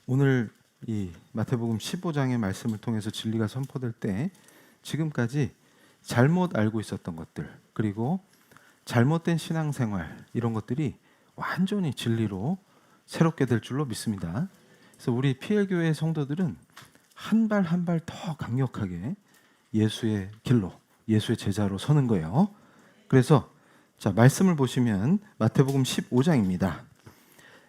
오늘 이 마태복음 15장의 말씀을 통해서 진리가 선포될 때 지금까지 잘못 알고 있었던 것들, 그리고 잘못된 신앙생활, 이런 것들이 완전히 진리로 새롭게 될 줄로 믿습니다. 그래서 우리 PL교회 성도들은 한 발 한 발 더 강력하게 예수의 길로, 예수의 제자로 서는 거예요. 그래서 자, 말씀을 보시면 마태복음 15장입니다.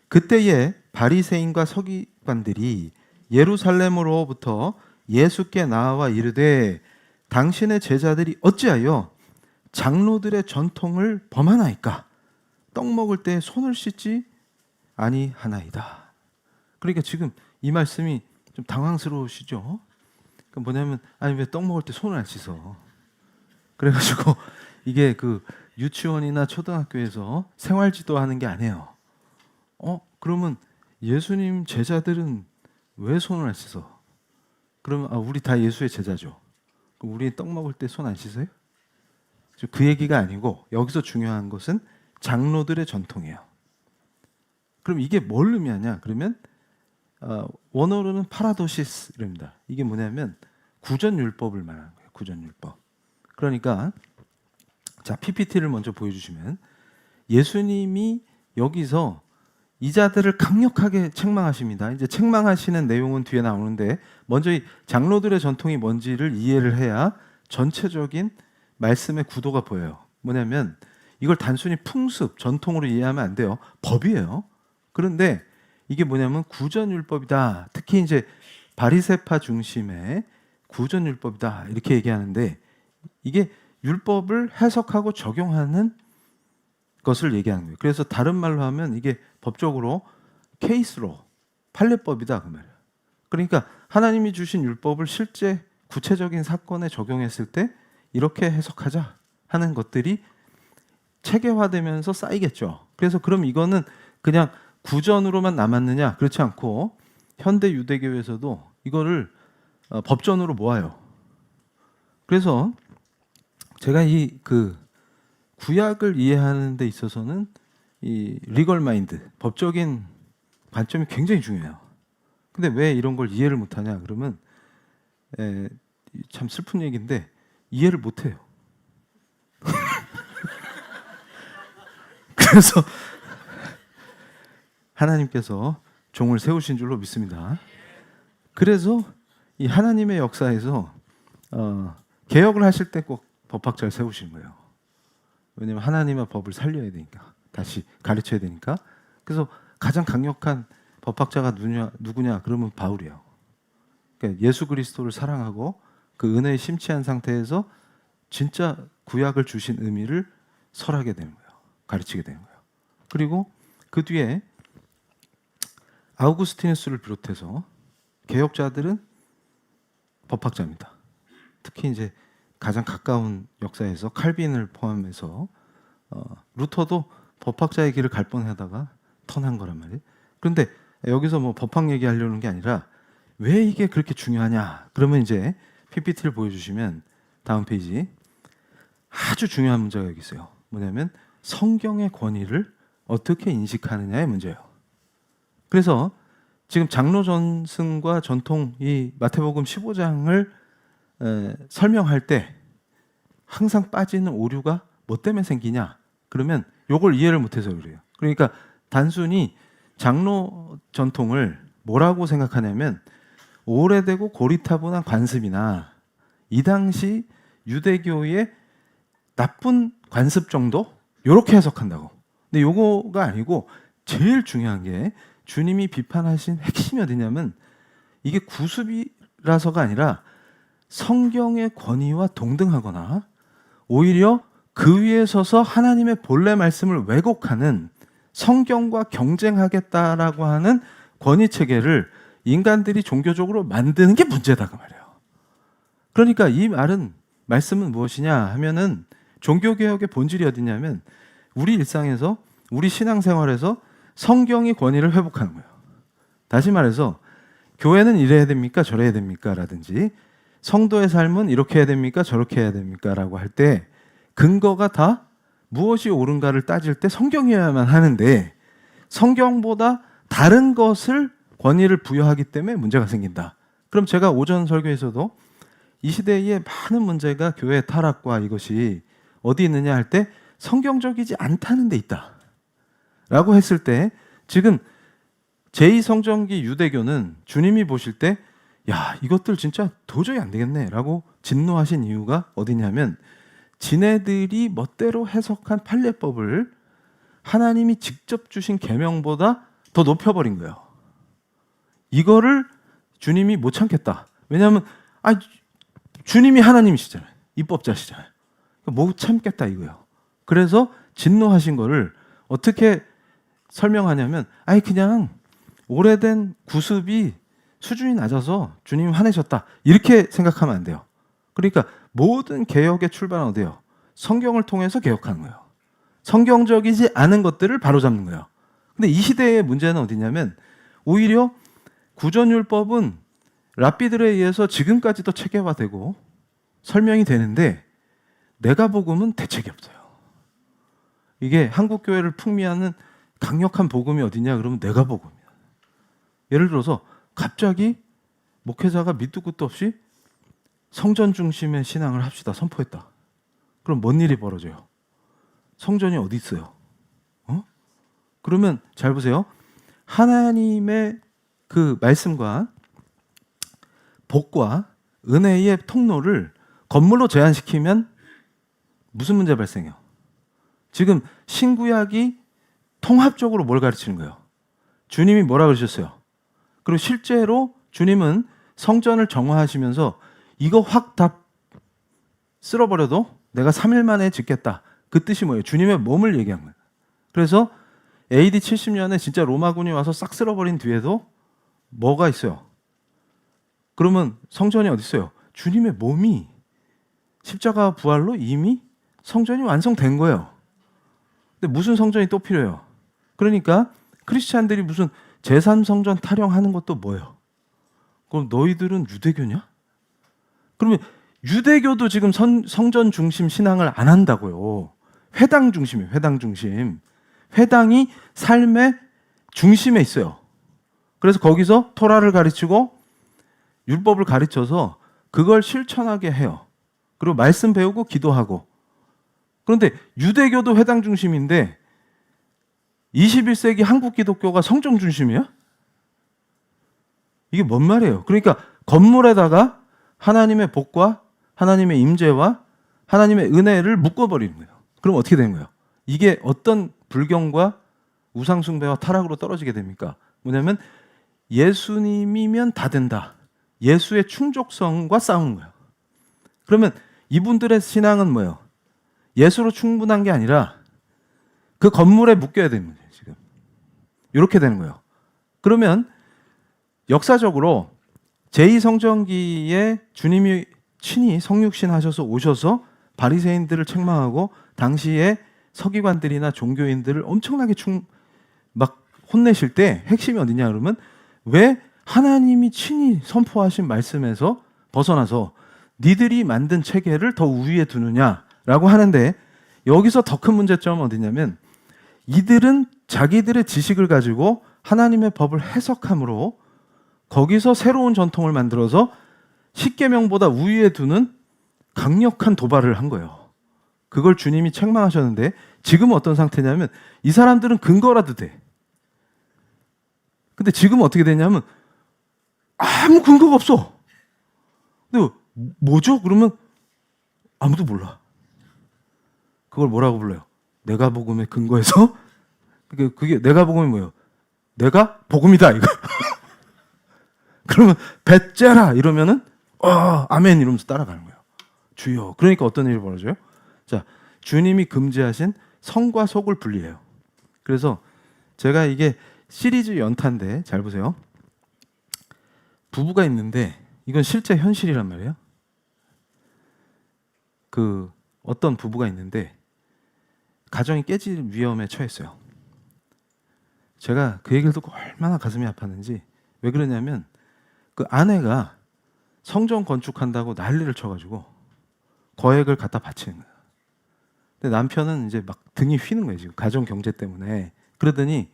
그때에 바리새인과 서기관들이 예루살렘으로부터 예수께 나와 이르되 당신의 제자들이 어찌하여 장로들의 전통을 범하나이까? 떡 먹을 때 손을 씻지 아니하나이다. 그러니까 지금 이 말씀이 좀 당황스러우시죠? 그러니까 뭐냐면, 아니 왜 떡 먹을 때 손을 안 씻어? 그래가지고 이게 그 유치원이나 초등학교에서 생활지도 하는 게 아니에요. 그러면 예수님 제자들은 왜 손을 안 씻어? 그러면 우리 다 예수의 제자죠. 그럼 우리 떡 먹을 때 손 안 씻어요? 그 얘기가 아니고 여기서 중요한 것은 장로들의 전통이에요. 그럼 이게 뭘 의미하냐? 그러면 원어로는 파라도시스입니다. 이게 뭐냐면 구전율법을 말하는 거예요. 구전율법. 그러니까 자, PPT를 먼저 보여주시면 예수님이 여기서 이 자들을 강력하게 책망하십니다. 이제 책망하시는 내용은 뒤에 나오는데 먼저 이 장로들의 전통이 뭔지를 이해를 해야 전체적인 말씀의 구도가 보여요. 뭐냐면 이걸 단순히 풍습, 전통으로 이해하면 안 돼요. 법이에요. 그런데 이게 뭐냐면 구전율법이다. 특히 이제 바리새파 중심의 구전율법이다. 이렇게 얘기하는데 이게 율법을 해석하고 적용하는 것을 얘기하는 거예요. 그래서 다른 말로 하면 이게 법적으로 케이스로 판례법이다 그 말이에요. 그러니까 하나님이 주신 율법을 실제 구체적인 사건에 적용했을 때 이렇게 해석하자 하는 것들이 체계화되면서 쌓이겠죠. 그래서 그럼 이거는 그냥 구전으로만 남았느냐? 그렇지 않고 현대 유대교에서도 이거를 법전으로 모아요. 그래서 제가 이 구약을 이해하는 데 있어서는 이 리걸 마인드, 법적인 관점이 굉장히 중요해요. 근데 왜 이런 걸 이해를 못하냐? 그러면 참 슬픈 얘기인데 이해를 못해요. 그래서 하나님께서 종을 세우신 줄로 믿습니다. 그래서 이 하나님의 역사에서 개혁을 하실 때 꼭 법학자를 세우신 거예요. 왜냐하면 하나님의 법을 살려야 되니까, 다시 가르쳐야 되니까. 그래서 가장 강력한 법학자가 누구냐? 그러면 바울이에요. 그러니까 예수 그리스도를 사랑하고 그 은혜에 심취한 상태에서 진짜 구약을 주신 의미를 설하게 되는 거예요. 가르치게 되는 거예요. 그리고 그 뒤에 아우구스티누스를 비롯해서 개혁자들은 법학자입니다. 특히 이제 가장 가까운 역사에서 칼빈을 포함해서 루터도 법학자의 길을 갈 뻔하다가 턴한 거란 말이에요. 그런데 여기서 뭐 법학 얘기하려는 게 아니라 왜 이게 그렇게 중요하냐? 그러면 이제 PPT를 보여주시면 다음 페이지 아주 중요한 문제가 여기 있어요. 뭐냐면 성경의 권위를 어떻게 인식하느냐의 문제예요. 그래서 지금 장로 전승과 전통, 이 마태복음 15장을 설명할 때 항상 빠지는 오류가 뭐 때문에 생기냐? 그러면 요걸 이해를 못해서 그래요. 그러니까 단순히 장로 전통을 뭐라고 생각하냐면 오래되고 고리타분한 관습이나 이 당시 유대교의 나쁜 관습 정도? 요렇게 해석한다고. 근데 요거가 아니고 제일 중요한 게 주님이 비판하신 핵심이 어디냐면 이게 구습이라서가 아니라 성경의 권위와 동등하거나 오히려 그 위에 서서 하나님의 본래 말씀을 왜곡하는, 성경과 경쟁하겠다라고 하는 권위 체계를 인간들이 종교적으로 만드는 게 문제다 그 말이에요. 그러니까 이 말씀은 무엇이냐 하면은 종교개혁의 본질이 어디냐면 우리 일상에서, 우리 신앙생활에서 성경이 권위를 회복하는 거예요. 다시 말해서 교회는 이래야 됩니까? 저래야 됩니까? 라든지 성도의 삶은 이렇게 해야 됩니까? 저렇게 해야 됩니까? 라고 할 때 근거가 다 무엇이 옳은가를 따질 때 성경이어야만 하는데 성경보다 다른 것을 권위를 부여하기 때문에 문제가 생긴다. 그럼 제가 오전 설교에서도 이 시대의 많은 문제가 교회 타락과 이것이 어디 있느냐 할 때 성경적이지 않다는 데 있다 라고 했을 때, 지금 제2성전기 유대교는 주님이 보실 때 야, 이것들 진짜 도저히 안 되겠네 라고 진노하신 이유가 어디냐면, 지네들이 멋대로 해석한 판례법을 하나님이 직접 주신 계명보다 더 높여버린 거예요. 이거를 주님이 못 참겠다. 왜냐하면 주님이 하나님이시잖아요. 입법자시잖아요. 못 참겠다 이거예요. 그래서 진노하신 거를 어떻게 설명하냐면, 그냥 오래된 구습이 수준이 낮아서 주님이 화내셨다, 이렇게 생각하면 안 돼요. 그러니까 모든 개혁의 출발은 어디예요? 성경을 통해서 개혁하는 거예요. 성경적이지 않은 것들을 바로잡는 거예요. 근데 이 시대의 문제는 어디냐면, 오히려 구전율법은 랍비들에 의해서 지금까지도 체계화되고 설명이 되는데, 내가복음은 대책이 없어요. 이게 한국교회를 풍미하는 강력한 복음이 어디냐 그러면 내가복음이에요. 예를 들어서 갑자기 목회자가 밑도 끝도 없이 성전 중심의 신앙을 합시다 선포했다. 그럼 뭔 일이 벌어져요? 성전이 어디 있어요? 그러면 잘 보세요. 하나님의 그 말씀과 복과 은혜의 통로를 건물로 제한시키면 무슨 문제 발생해요? 지금 신구약이 통합적으로 뭘 가르치는 거예요? 주님이 뭐라 그러셨어요? 그리고 실제로 주님은 성전을 정화하시면서 이거 확 다 쓸어버려도 내가 3일 만에 짓겠다. 그 뜻이 뭐예요? 주님의 몸을 얘기한 거예요. 그래서 AD 70년에 진짜 로마군이 와서 싹 쓸어버린 뒤에도 뭐가 있어요? 그러면 성전이 어디 있어요? 주님의 몸이 십자가 부활로 이미 성전이 완성된 거예요. 근데 무슨 성전이 또 필요해요? 그러니까 크리스찬들이 무슨 제3성전 타령하는 것도 뭐예요? 그럼 너희들은 유대교냐? 그러면 유대교도 지금 성전 중심 신앙을 안 한다고요. 회당 중심이에요. 회당 중심. 회당이 삶의 중심에 있어요. 그래서 거기서 토라를 가르치고 율법을 가르쳐서 그걸 실천하게 해요. 그리고 말씀 배우고 기도하고. 그런데 유대교도 회당 중심인데 21세기 한국 기독교가 성전 중심이야? 이게 뭔 말이에요? 그러니까 건물에다가 하나님의 복과 하나님의 임재와 하나님의 은혜를 묶어버리는 거예요. 그럼 어떻게 되는 거예요? 이게 어떤 불경과 우상숭배와 타락으로 떨어지게 됩니까? 뭐냐면 예수님이면 다 된다. 예수의 충족성과 싸우는 거예요. 그러면 이분들의 신앙은 뭐예요? 예수로 충분한 게 아니라 그 건물에 묶여야 되는 거예요. 지금 이렇게 되는 거예요. 그러면 역사적으로 제2성전기에 주님이 친히 성육신 하셔서 오셔서 바리새인들을 책망하고 당시에 서기관들이나 종교인들을 엄청나게 막 혼내실 때 핵심이 어디냐 그러면, 왜 하나님이 친히 선포하신 말씀에서 벗어나서 니들이 만든 체계를 더 우위에 두느냐라고 하는데, 여기서 더 큰 문제점은 어디냐면, 이들은 자기들의 지식을 가지고 하나님의 법을 해석함으로 거기서 새로운 전통을 만들어서 십계명보다 우위에 두는 강력한 도발을 한 거예요. 그걸 주님이 책망하셨는데, 지금은 어떤 상태냐면 이 사람들은 근거라도 돼. 근데 지금은 어떻게 되냐면 아무 근거가 없어. 근데 뭐죠? 그러면 아무도 몰라. 그걸 뭐라고 불러요? 내가 복음의 근거에서. 그게 내가 복음이 뭐예요? 내가 복음이다 이거. 그러면 배째라 이러면은 아멘 이러면서 따라가는 거예요. 주여. 그러니까 어떤 일이 벌어져요? 자, 주님이 금지하신 성과 속을 분리해요. 그래서 제가 이게 시리즈 연타인데 잘 보세요. 부부가 있는데 이건 실제 현실이란 말이에요. 그 어떤 부부가 있는데 가정이 깨질 위험에 처했어요. 제가 그 얘기를 듣고 얼마나 가슴이 아팠는지. 왜 그러냐면 그 아내가 성전 건축한다고 난리를 쳐가지고 거액을 갖다 바치는 거예요. 근데 남편은 이제 막 등이 휘는 거예요. 지금 가정 경제 때문에. 그러더니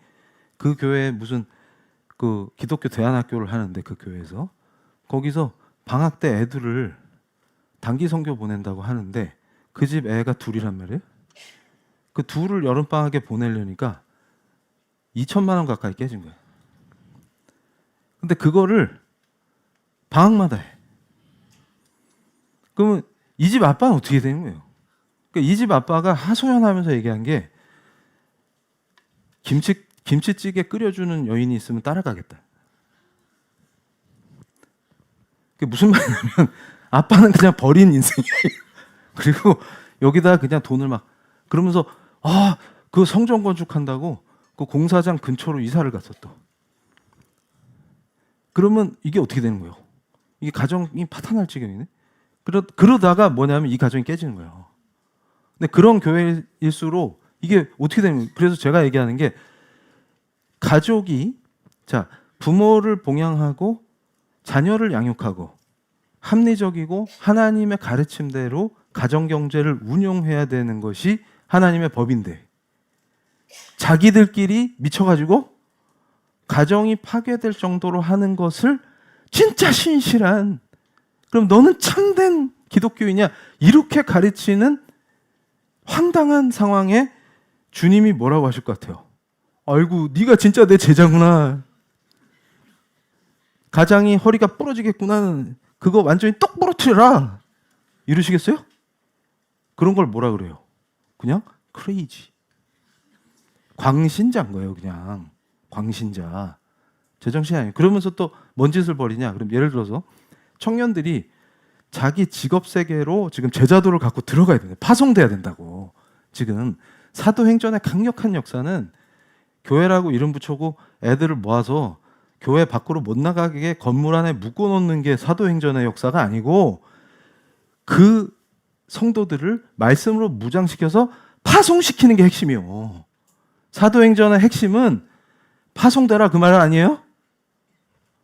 그 교회에 무슨 그 기독교 대안학교를 하는데 그 교회에서 거기서 방학 때 애들을 단기 선교 보낸다고 하는데 그 집 애가 둘이란 말이에요. 그 둘을 여름방학에 보내려니까 2천만 원 가까이 깨진 거예요. 근데 그거를 방학마다 해. 그러면 이 집 아빠는 어떻게 되는 거예요? 그러니까 이 집 아빠가 하소연하면서 얘기한 게 김치찌개 끓여주는 여인이 있으면 따라가겠다. 그게 무슨 말이냐면 아빠는 그냥 버린 인생이에요. 그리고 여기다 그냥 돈을 막 그러면서 그 성전 건축한다고 그 공사장 근처로 이사를 갔어 또. 그러면 이게 어떻게 되는 거예요? 이게 가정이 파탄날 지경이네. 그러다가 뭐냐면 이 가정이 깨지는 거예요. 근데 그런 교회일수록 이게 어떻게 되는 거예요? 그래서 제가 얘기하는 게 가족이 부모를 봉양하고 자녀를 양육하고 합리적이고 하나님의 가르침대로 가정 경제를 운용해야 되는 것이 하나님의 법인데 자기들끼리 미쳐가지고 가정이 파괴될 정도로 하는 것을 진짜 신실한 그럼 너는 참된 기독교이냐 이렇게 가르치는 황당한 상황에 주님이 뭐라고 하실 것 같아요? 아이고 네가 진짜 내 제자구나. 가장이 허리가 부러지겠구나. 그거 완전히 똑 부러뜨려라. 이러시겠어요? 그런 걸 뭐라 그래요? 그냥 크레이지. 광신자인 거예요. 그냥 광신자. 제정신이 아니에요. 그러면서 또 뭔 짓을 벌이냐? 그럼 예를 들어서 청년들이 자기 직업 세계로 지금 제자도를 갖고 들어가야 된다. 파송돼야 된다고. 지금 사도행전의 강력한 역사는 교회라고 이름 붙여고 애들을 모아서 교회 밖으로 못 나가게 건물 안에 묶어놓는 게 사도행전의 역사가 아니고 그 성도들을 말씀으로 무장시켜서 파송시키는 게 핵심이에요. 사도행전의 핵심은 파송되라 그 말 아니에요?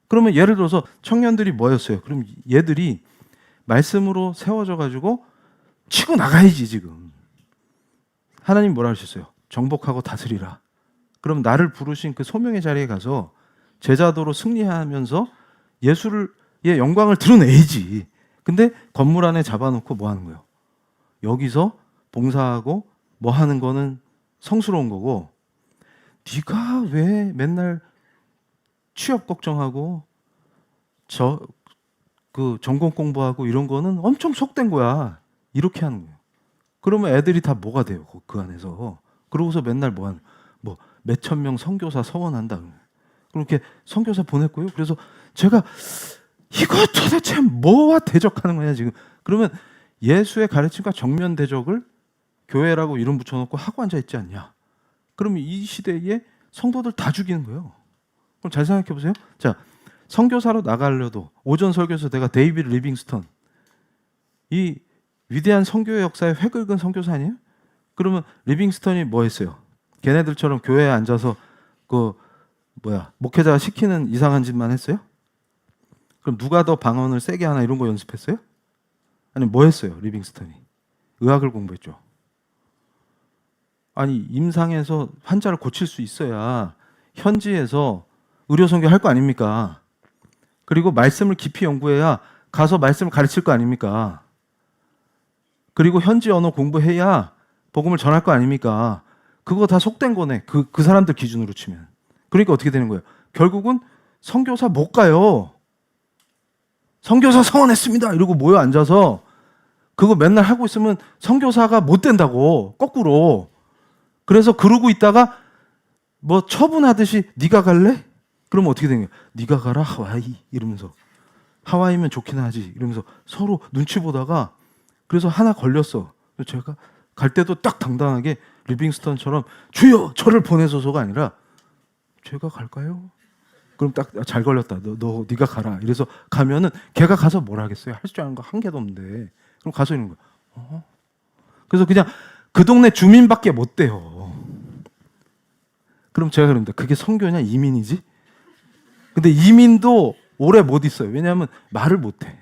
그러면 예를 들어서 청년들이 뭐였어요? 그럼 얘들이 말씀으로 세워져 가지고 치고 나가야지 지금. 하나님 뭐라 하셨어요? 정복하고 다스리라. 그럼 나를 부르신 그 소명의 자리에 가서 제자도로 승리하면서 예수의 영광을 드러내야지. 근데 건물 안에 잡아놓고 뭐 하는 거예요? 여기서 봉사하고 뭐 하는 거는 성스러운 거고 네가 왜 맨날 취업 걱정하고 그 전공 공부하고 이런 거는 엄청 속된 거야. 이렇게 하는 거예요. 그러면 애들이 다 뭐가 돼요? 그 안에서. 그러고서 맨날 뭐 몇천 명 선교사 서원한다. 그렇게 선교사 보냈고요. 그래서 제가 이거 도대체 뭐와 대적하는 거냐 지금. 그러면 예수의 가르침과 정면 대적을 교회라고 이름 붙여놓고 하고 앉아 있지 않냐. 그러면 이 시대에 성도들 다 죽이는 거예요. 그럼 잘 생각해 보세요. 선교사로 나가려도 오전 설교에서 내가 데이비드 리빙스턴 이 위대한 선교의 역사에 획 긋은 선교사 아니에요? 그러면 리빙스턴이 뭐 했어요? 걔네들처럼 교회에 앉아서 목회자가 시키는 이상한 짓만 했어요? 그럼 누가 더 방언을 세게 하나 이런 거 연습했어요? 아니 뭐 했어요? 리빙스턴이 의학을 공부했죠. 아니 임상에서 환자를 고칠 수 있어야 현지에서 의료 선교할 거 아닙니까? 그리고 말씀을 깊이 연구해야 가서 말씀을 가르칠 거 아닙니까? 그리고 현지 언어 공부해야 복음을 전할 거 아닙니까? 그거 다 속된 거네. 그 사람들 기준으로 치면. 그러니까 어떻게 되는 거예요? 결국은 선교사 못 가요. 선교사 서원했습니다. 이러고 모여 앉아서 그거 맨날 하고 있으면 선교사가 못 된다고. 거꾸로. 그래서 그러고 있다가 뭐 처분하듯이 네가 갈래? 그러면 어떻게 되는 거예요? 네가 가라 하와이 이러면서 하와이면 좋긴 하지 이러면서 서로 눈치 보다가 그래서 하나 걸렸어. 제가 갈 때도 딱 당당하게 리빙스턴처럼 주여 저를 보내소서가 아니라 제가 갈까요? 그럼 딱 잘 걸렸다. 네가 가라. 이래서 가면은 걔가 가서 뭘 하겠어요? 할 줄 아는 거 한 개도 없는데. 그럼 가서 있는 거야. 그래서 그냥 그 동네 주민밖에 못 돼요. 그럼 제가 그럽니다. 그게 선교냐 이민이지? 근데 이민도 오래 못 있어요. 왜냐하면 말을 못 해.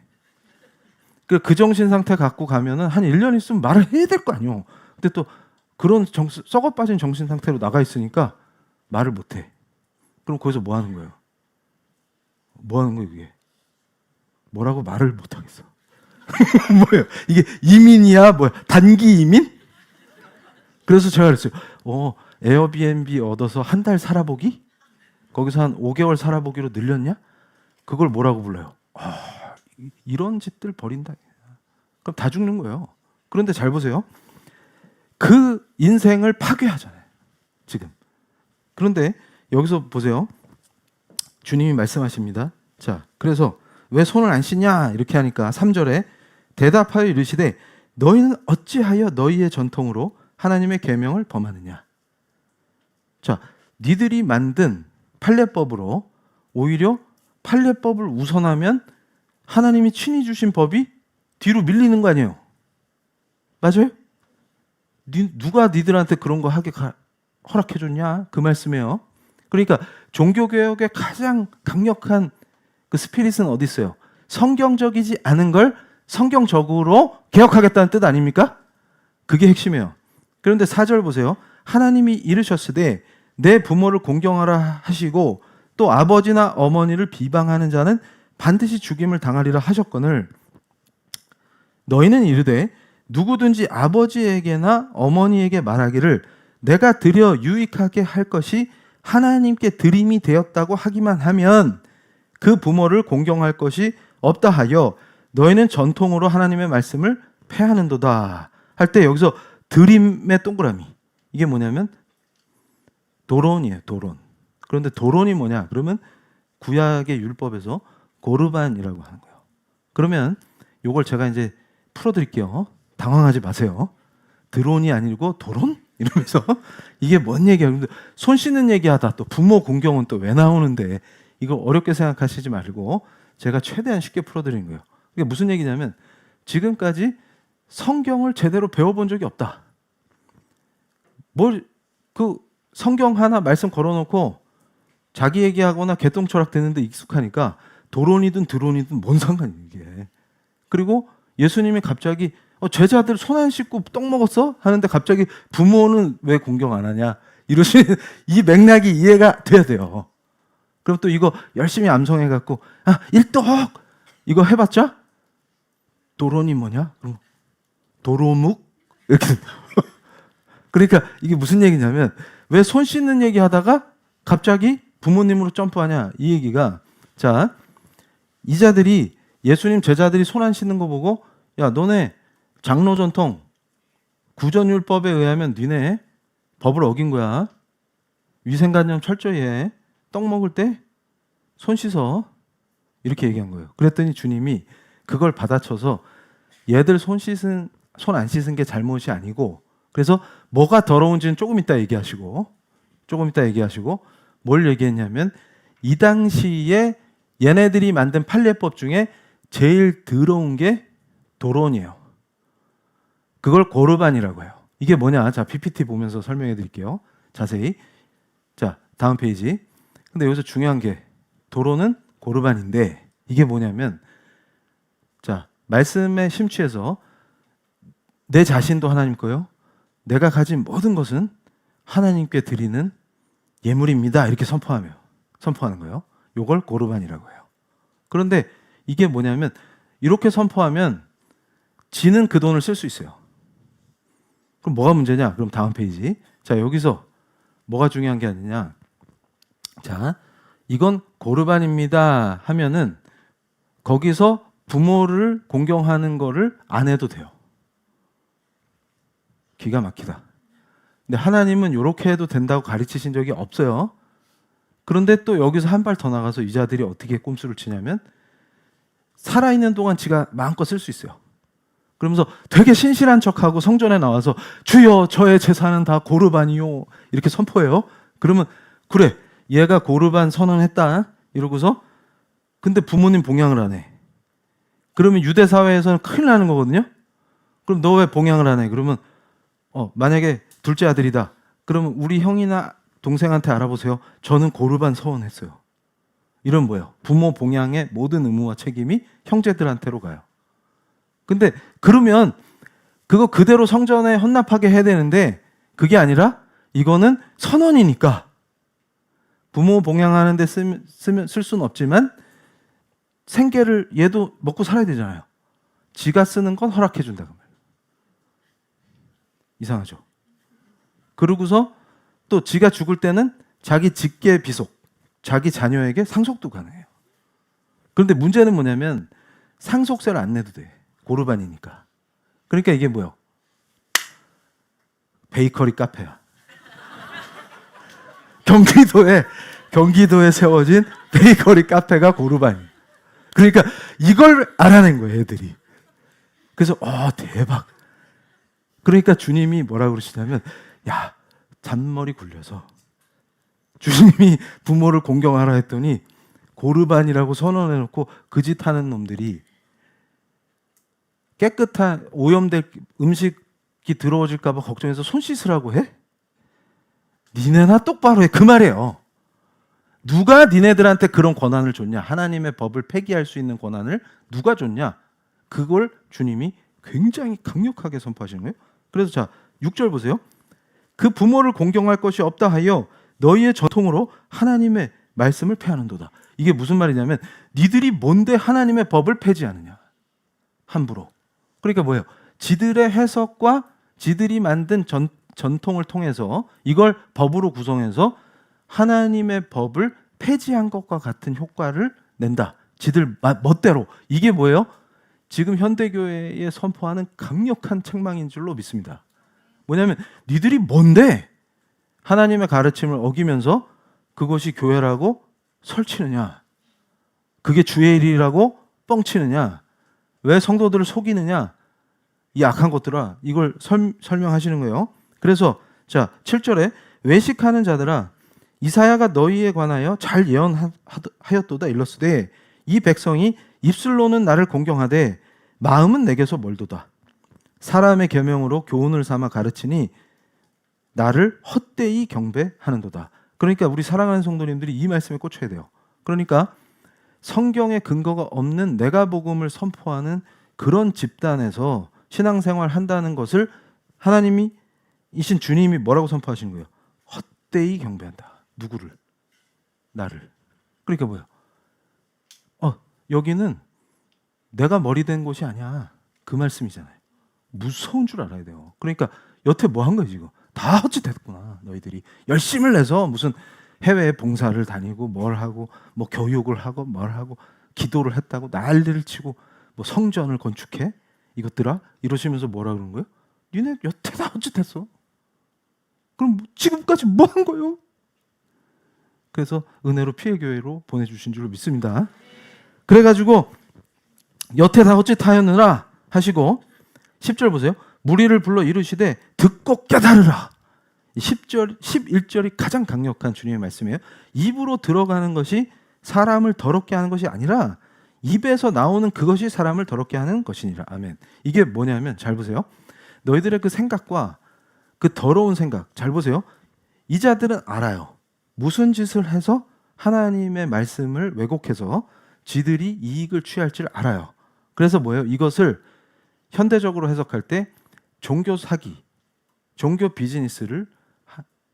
그 정신 상태 갖고 가면은 한 1년 있으면 말을 해야 될 거 아니에요. 근데 또 그런 썩어 빠진 정신 상태로 나가 있으니까 말을 못 해. 그럼 거기서 뭐 하는 거예요? 뭐 하는 거예요, 이게? 뭐라고 말을 못 하겠어. 뭐예요? 이게 이민이야? 뭐야? 단기 이민? 그래서 제가 그랬어요. 에어비앤비 얻어서 한 달 살아보기? 거기서 한 5개월 살아보기로 늘렸냐? 그걸 뭐라고 불러요? 이런 짓들 벌인다. 그럼 다 죽는 거예요. 그런데 잘 보세요. 그 인생을 파괴하잖아요. 지금. 그런데 여기서 보세요. 주님이 말씀하십니다. 자, 그래서 왜 손을 안 씻냐? 이렇게 하니까 3절에 대답하여 이르시되 너희는 어찌하여 너희의 전통으로 하나님의 계명을 범하느냐? 자, 니들이 만든 판례법으로 오히려 판례법을 우선하면 하나님이 친히 주신 법이 뒤로 밀리는 거 아니에요? 맞아요? 누가 니들한테 그런 거 하게 허락해 줬냐? 그 말씀이에요. 그러니까 종교개혁의 가장 강력한 그 스피릿은 어디 있어요? 성경적이지 않은 걸 성경적으로 개혁하겠다는 뜻 아닙니까? 그게 핵심이에요. 그런데 4절 보세요. 하나님이 이르셨으되 내 부모를 공경하라 하시고 또 아버지나 어머니를 비방하는 자는 반드시 죽임을 당하리라 하셨거늘 너희는 이르되 누구든지 아버지에게나 어머니에게 말하기를 내가 드려 유익하게 할 것이 하나님께 드림이 되었다고 하기만 하면 그 부모를 공경할 것이 없다 하여 너희는 전통으로 하나님의 말씀을 폐하는도다 할 때 여기서 드림의 동그라미 이게 뭐냐면 도론이에요. 도론. 그런데 도론이 뭐냐? 그러면 구약의 율법에서 고르반이라고 하는 거예요. 그러면 이걸 제가 이제 풀어드릴게요. 당황하지 마세요. 드론이 아니고 도론? 이러면서 이게 뭔 얘기야? 손 씻는 얘기하다 또 부모 공경은 또 왜 나오는데 이거 어렵게 생각하시지 말고 제가 최대한 쉽게 풀어드리는 거예요. 이게 무슨 얘기냐면 지금까지 성경을 제대로 배워본 적이 없다. 그 성경 하나 말씀 걸어놓고 자기 얘기하거나 개똥철학 되는데 익숙하니까 도론이든 드론이든 뭔 상관이에요 이게. 그리고 예수님이 갑자기 제자들 손 안 씻고 떡 먹었어? 하는데 갑자기 부모는 왜 공경 안 하냐? 이러시는 이 맥락이 이해가 돼야 돼요. 그럼 또 이거 열심히 암송해갖고 일떡 이거 해봤자 도론이 뭐냐? 그럼 도로묵? 이렇게 그러니까 이게 무슨 얘기냐면 왜 손 씻는 얘기 하다가 갑자기 부모님으로 점프하냐? 이 얘기가 자 이자들이 예수님 제자들이 손 안 씻는 거 보고 야 너네 장로 전통 구전율법에 의하면 니네 법을 어긴 거야. 위생관념 철저히 해. 떡 먹을 때 손 씻어. 이렇게 얘기한 거예요. 그랬더니 주님이 그걸 받아쳐서 얘들 손 안 씻은 게 잘못이 아니고 그래서 뭐가 더러운지는 조금 이따 얘기하시고 뭘 얘기했냐면 이 당시에 얘네들이 만든 판례법 중에 제일 더러운 게 도론이에요. 그걸 고르반이라고 해요. 이게 뭐냐? 자, PPT 보면서 설명해 드릴게요. 자세히. 자, 다음 페이지. 근데 여기서 중요한 게 도론은 고르반인데 이게 뭐냐면 자, 말씀에 심취해서 내 자신도 하나님 거요. 내가 가진 모든 것은 하나님께 드리는 예물입니다. 이렇게 선포하는 거예요. 이걸 고르반이라고 해요. 그런데 이게 뭐냐면 이렇게 선포하면 지는 그 돈을 쓸 수 있어요. 그럼 뭐가 문제냐? 그럼 다음 페이지. 자, 여기서 뭐가 중요한 게 아니냐? 자, 이건 고르반입니다 하면은 거기서 부모를 공경하는 거를 안 해도 돼요. 기가 막히다. 근데 하나님은 이렇게 해도 된다고 가르치신 적이 없어요. 그런데 또 여기서 한 발 더 나가서 이 자들이 어떻게 꼼수를 치냐면 살아있는 동안 지가 마음껏 쓸 수 있어요. 그러면서 되게 신실한 척하고 성전에 나와서 주여 저의 재산은 다 고르반이요 이렇게 선포해요. 그러면 그래 얘가 고르반 선언했다 이러고서 근데 부모님 봉양을 안 해. 그러면 유대 사회에서는 큰일 나는 거거든요. 그럼 너 왜 봉양을 안 해? 그러면 만약에 둘째 아들이다. 그러면 우리 형이나 동생한테 알아보세요. 저는 고르반 서원했어요. 이런 뭐예요? 부모 봉양의 모든 의무와 책임이 형제들한테로 가요. 근데 그러면 그거 그대로 성전에 헌납하게 해야 되는데 그게 아니라 이거는 선언이니까 부모 봉양하는 데 쓸 수는 없지만 생계를 얘도 먹고 살아야 되잖아요. 지가 쓰는 건 허락해 준다고 말이에요. 이상하죠. 그러고서 또 지가 죽을 때는 자기 직계 비속, 자기 자녀에게 상속도 가능해요. 그런데 문제는 뭐냐면 상속세를 안 내도 돼. 고르반이니까. 그러니까 이게 뭐예요? 베이커리 카페야. 경기도에 세워진 베이커리 카페가 고르반이. 그러니까 이걸 알아낸 거예요, 애들이. 그래서 대박. 그러니까 주님이 뭐라고 그러시냐면, 야, 잔머리 굴려서 주님이 부모를 공경하라 했더니 고르반이라고 선언해놓고 그 짓 하는 놈들이 깨끗한 오염될 음식이 들어오질까 봐 걱정해서 손 씻으라고 해? 니네나 똑바로 해. 그 말이에요. 누가 니네들한테 그런 권한을 줬냐? 하나님의 법을 폐기할 수 있는 권한을 누가 줬냐? 그걸 주님이 굉장히 강력하게 선포하시는 거예요. 그래서 자, 6절 보세요. 그 부모를 공경할 것이 없다 하여 너희의 전통으로 하나님의 말씀을 폐하는도다. 이게 무슨 말이냐면 니들이 뭔데 하나님의 법을 폐지하느냐? 함부로. 그러니까 뭐예요? 지들의 해석과 지들이 만든 전통을 통해서 이걸 법으로 구성해서 하나님의 법을 폐지한 것과 같은 효과를 낸다. 지들 멋대로. 이게 뭐예요? 지금 현대교회에 선포하는 강력한 책망인 줄로 믿습니다. 뭐냐면 니들이 뭔데 하나님의 가르침을 어기면서 그것이 교회라고 설치느냐? 그게 주의 일이라고 뻥치느냐? 왜 성도들을 속이느냐? 이 악한 것들아, 이걸 설명하시는 거예요. 그래서 자, 7절에 외식하는 자들아 이사야가 너희에 관하여 잘 예언하였도다 일렀으되 이 백성이 입술로는 나를 공경하되 마음은 내게서 멀도다. 사람의 계명으로 교훈을 삼아 가르치니 나를 헛되이 경배하는도다. 그러니까 우리 사랑하는 성도님들이 이 말씀에 꽂혀야 돼요. 그러니까 성경에 근거가 없는 내가복음을 선포하는 그런 집단에서 신앙생활 한다는 것을 하나님이 이신 주님이 뭐라고 선포하시는 거예요? 헛되이 경배한다. 누구를? 나를. 그러니까 뭐야? 여기는 내가 머리 된 곳이 아니야. 그 말씀이잖아요. 무서운 줄 알아야 돼요. 그러니까 여태 뭐 한 거야 지금? 다 헛짓했구나. 너희들이 열심을 내서 무슨 해외 봉사를 다니고 뭘 하고 뭐 교육을 하고 뭘 하고 기도를 했다고 난리를 치고 뭐 성전을 건축해? 이것들아? 이러시면서 뭐라 그러는 거예요? 니네 여태 다 헛짓했어. 그럼 지금까지 뭐 한 거예요? 그래서 은혜로 피해교회로 보내주신 줄로 믿습니다. 그래가지고 여태 다 헛짓하였느라 하시고 10절 보세요. 무리를 불러 이르시되 듣고 깨달으라. 10절, 11절이 가장 강력한 주님의 말씀이에요. 입으로 들어가는 것이 사람을 더럽게 하는 것이 아니라 입에서 나오는 그것이 사람을 더럽게 하는 것이니라. 아멘. 이게 뭐냐면 잘 보세요. 너희들의 그 생각과 그 더러운 생각 잘 보세요. 이 자들은 알아요. 무슨 짓을 해서 하나님의 말씀을 왜곡해서 지들이 이익을 취할 줄 알아요. 그래서 뭐예요? 이것을 현대적으로 해석할 때 종교 사기, 종교 비즈니스를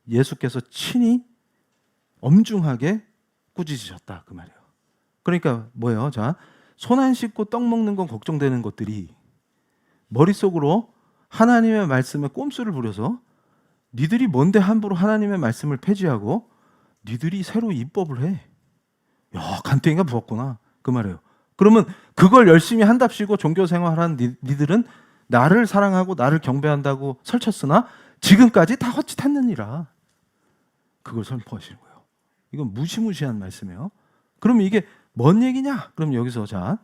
예수께서 친히 엄중하게 꾸짖으셨다 그 말이에요. 그러니까 뭐예요? 자, 손 안 씻고 떡 먹는 건 걱정되는 것들이 머릿속으로 하나님의 말씀에 꼼수를 부려서 니들이 뭔데 함부로 하나님의 말씀을 폐지하고 니들이 새로 입법을 해. 야, 간땡이가 부었구나 그 말이에요. 그러면 그걸 열심히 한답시고 종교 생활하는 니들은 나를 사랑하고 나를 경배한다고 설쳤으나 지금까지 다 헛짓했느니라. 그걸 선포하시는 거예요. 이건 무시무시한 말씀이에요. 그럼 이게 뭔 얘기냐? 그럼 여기서 자,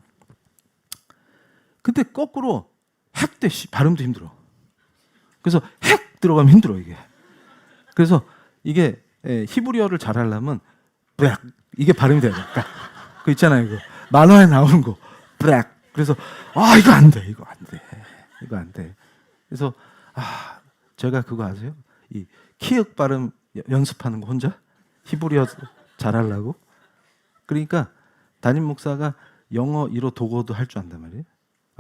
근데 거꾸로 핵 대 발음도 힘들어. 그래서 핵 들어가면 힘들어 이게. 그래서 이게 히브리어를 잘하려면 브렉 이게 발음이 돼야 돼. 그 있잖아요 이거 만화에 나오는 거 브렉. 그래서 이거 안 돼, 이거 안 돼, 이거 안 돼. 그래서 제가 그거 아세요? 이 키읔 발음 연습하는 거 혼자 히브리어 잘하려고. 그러니까 담임 목사가 영어 1호 독어도 할 줄 안단 말이에요.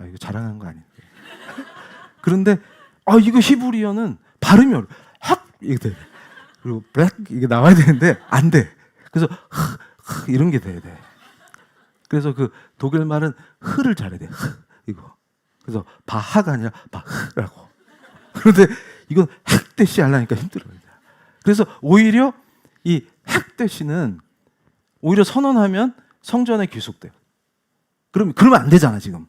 이거 자랑한 거 아닌데. 그런데 이거 히브리어는 발음이 어려워. 핫 이게 돼. 그리고 블랙 이게 나와야 되는데 안 돼. 그래서 이런 게 돼야 돼. 그래서 그 독일 말은 흐를 잘해야 돼. 이거. 그래서 바하가 아니라 바흐라고. 그런데 이건 핵대시 하려니까 힘들어요. 그래서 오히려 이 핵대시는 오히려 선언하면 성전에 귀속돼요. 그러면 안 되잖아 지금.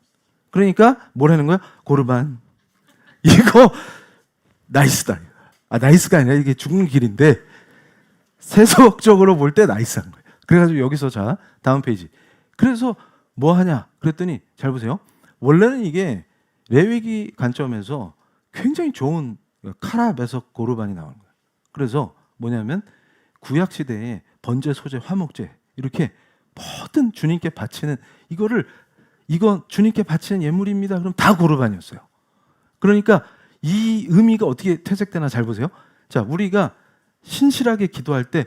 그러니까 뭘 하는 거야? 고르반. 이거 나이스다. 나이스가 아니라 이게 죽는 길인데 세속적으로 볼 때 나이스한 거예요. 그래가지고 여기서 자 다음 페이지. 그래서 뭐 하냐? 그랬더니 잘 보세요. 원래는 이게 레위기 관점에서 굉장히 좋은 카라베석 고르반이 나오는 거예요. 그래서 뭐냐면 구약 시대에 번제, 소제, 화목제 이렇게 모든 주님께 바치는 이건 주님께 바치는 예물입니다. 그럼 다 고르반이었어요. 그러니까 이 의미가 어떻게 퇴색되나 잘 보세요. 자, 우리가 신실하게 기도할 때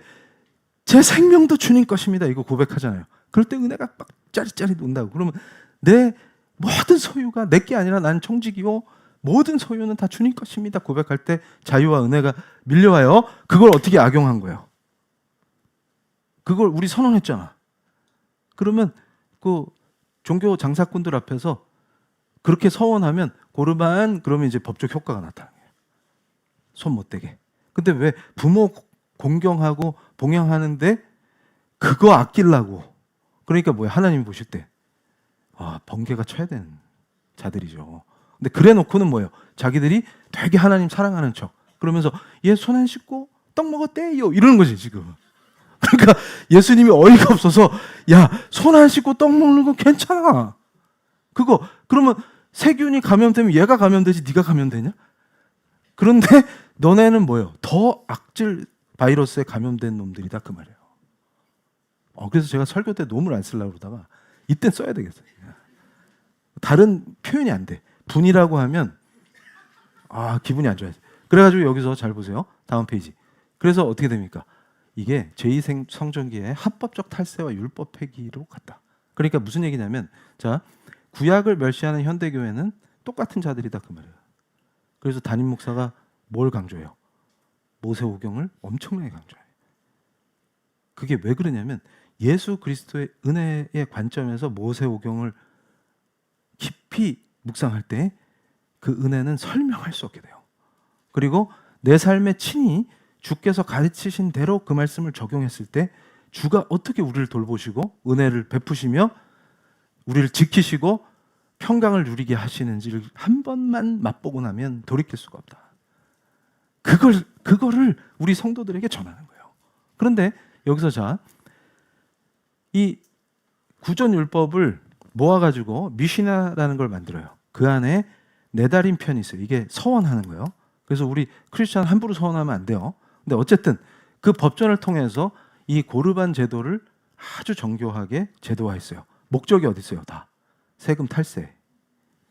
제 생명도 주님 것입니다. 이거 고백하잖아요. 그럴 때 은혜가 막 짜릿짜릿 온다고. 그러면 내 모든 소유가 내게 아니라 난 청지기요. 모든 소유는 다 주님 것입니다. 고백할 때 자유와 은혜가 밀려와요. 그걸 어떻게 악용한 거예요? 그걸 우리 선언했잖아. 그러면 그 종교 장사꾼들 앞에서 그렇게 서원하면 고르반 그러면 이제 법적 효과가 나타나요. 손 못 대게. 근데 왜 부모 공경하고 봉양하는데 그거 아끼려고. 그러니까 뭐야? 하나님이 보실 때 번개가 쳐야 되는 자들이죠. 근데 그래 놓고는 뭐예요? 자기들이 되게 하나님 사랑하는 척. 그러면서 얘 손 안 씻고 떡 먹었대요. 이러는 거지 지금. 그러니까 예수님이 어이가 없어서 야, 손 안 씻고 떡 먹는 거 괜찮아. 그러면 세균이 감염되면 얘가 감염되지 네가 감염되냐? 그런데 너네는 뭐예요? 더 악질 바이러스에 감염된 놈들이다 그 말이에요. 그래서 제가 설교 때 놈을 안 쓰려고 그러다가 이때 써야 되겠어요. 다른 표현이 안 돼. 분이라고 하면 기분이 안 좋아요. 그래가지고 여기서 잘 보세요. 다음 페이지. 그래서 어떻게 됩니까? 이게 제2생 성전기의 합법적 탈세와 율법 폐기로 갔다. 그러니까 무슨 얘기냐면 자 구약을 멸시하는 현대교회는 똑같은 자들이다 그 말이에요. 그래서 담임 목사가 뭘 강조해요? 모세오경을 엄청나게 강조해요. 그게 왜 그러냐면 예수 그리스도의 은혜의 관점에서 모세오경을 깊이 묵상할 때 그 은혜는 설명할 수 없게 돼요. 그리고 내 삶에 친히 주께서 가르치신 대로 그 말씀을 적용했을 때 주가 어떻게 우리를 돌보시고 은혜를 베푸시며 우리를 지키시고 평강을 누리게 하시는지를 한 번만 맛보고 나면 돌이킬 수가 없다. 그거를 우리 성도들에게 전하는 거예요. 그런데 여기서 자, 이 구전율법을 모아가지고 미시나라는 걸 만들어요. 그 안에 네다림 편이 있어요. 이게 서원하는 거예요. 그래서 우리 크리스찬 함부로 서원하면 안 돼요. 근데 어쨌든 그 법전을 통해서 이 고르반 제도를 아주 정교하게 제도화했어요. 목적이 어디 있어요? 다 세금 탈세.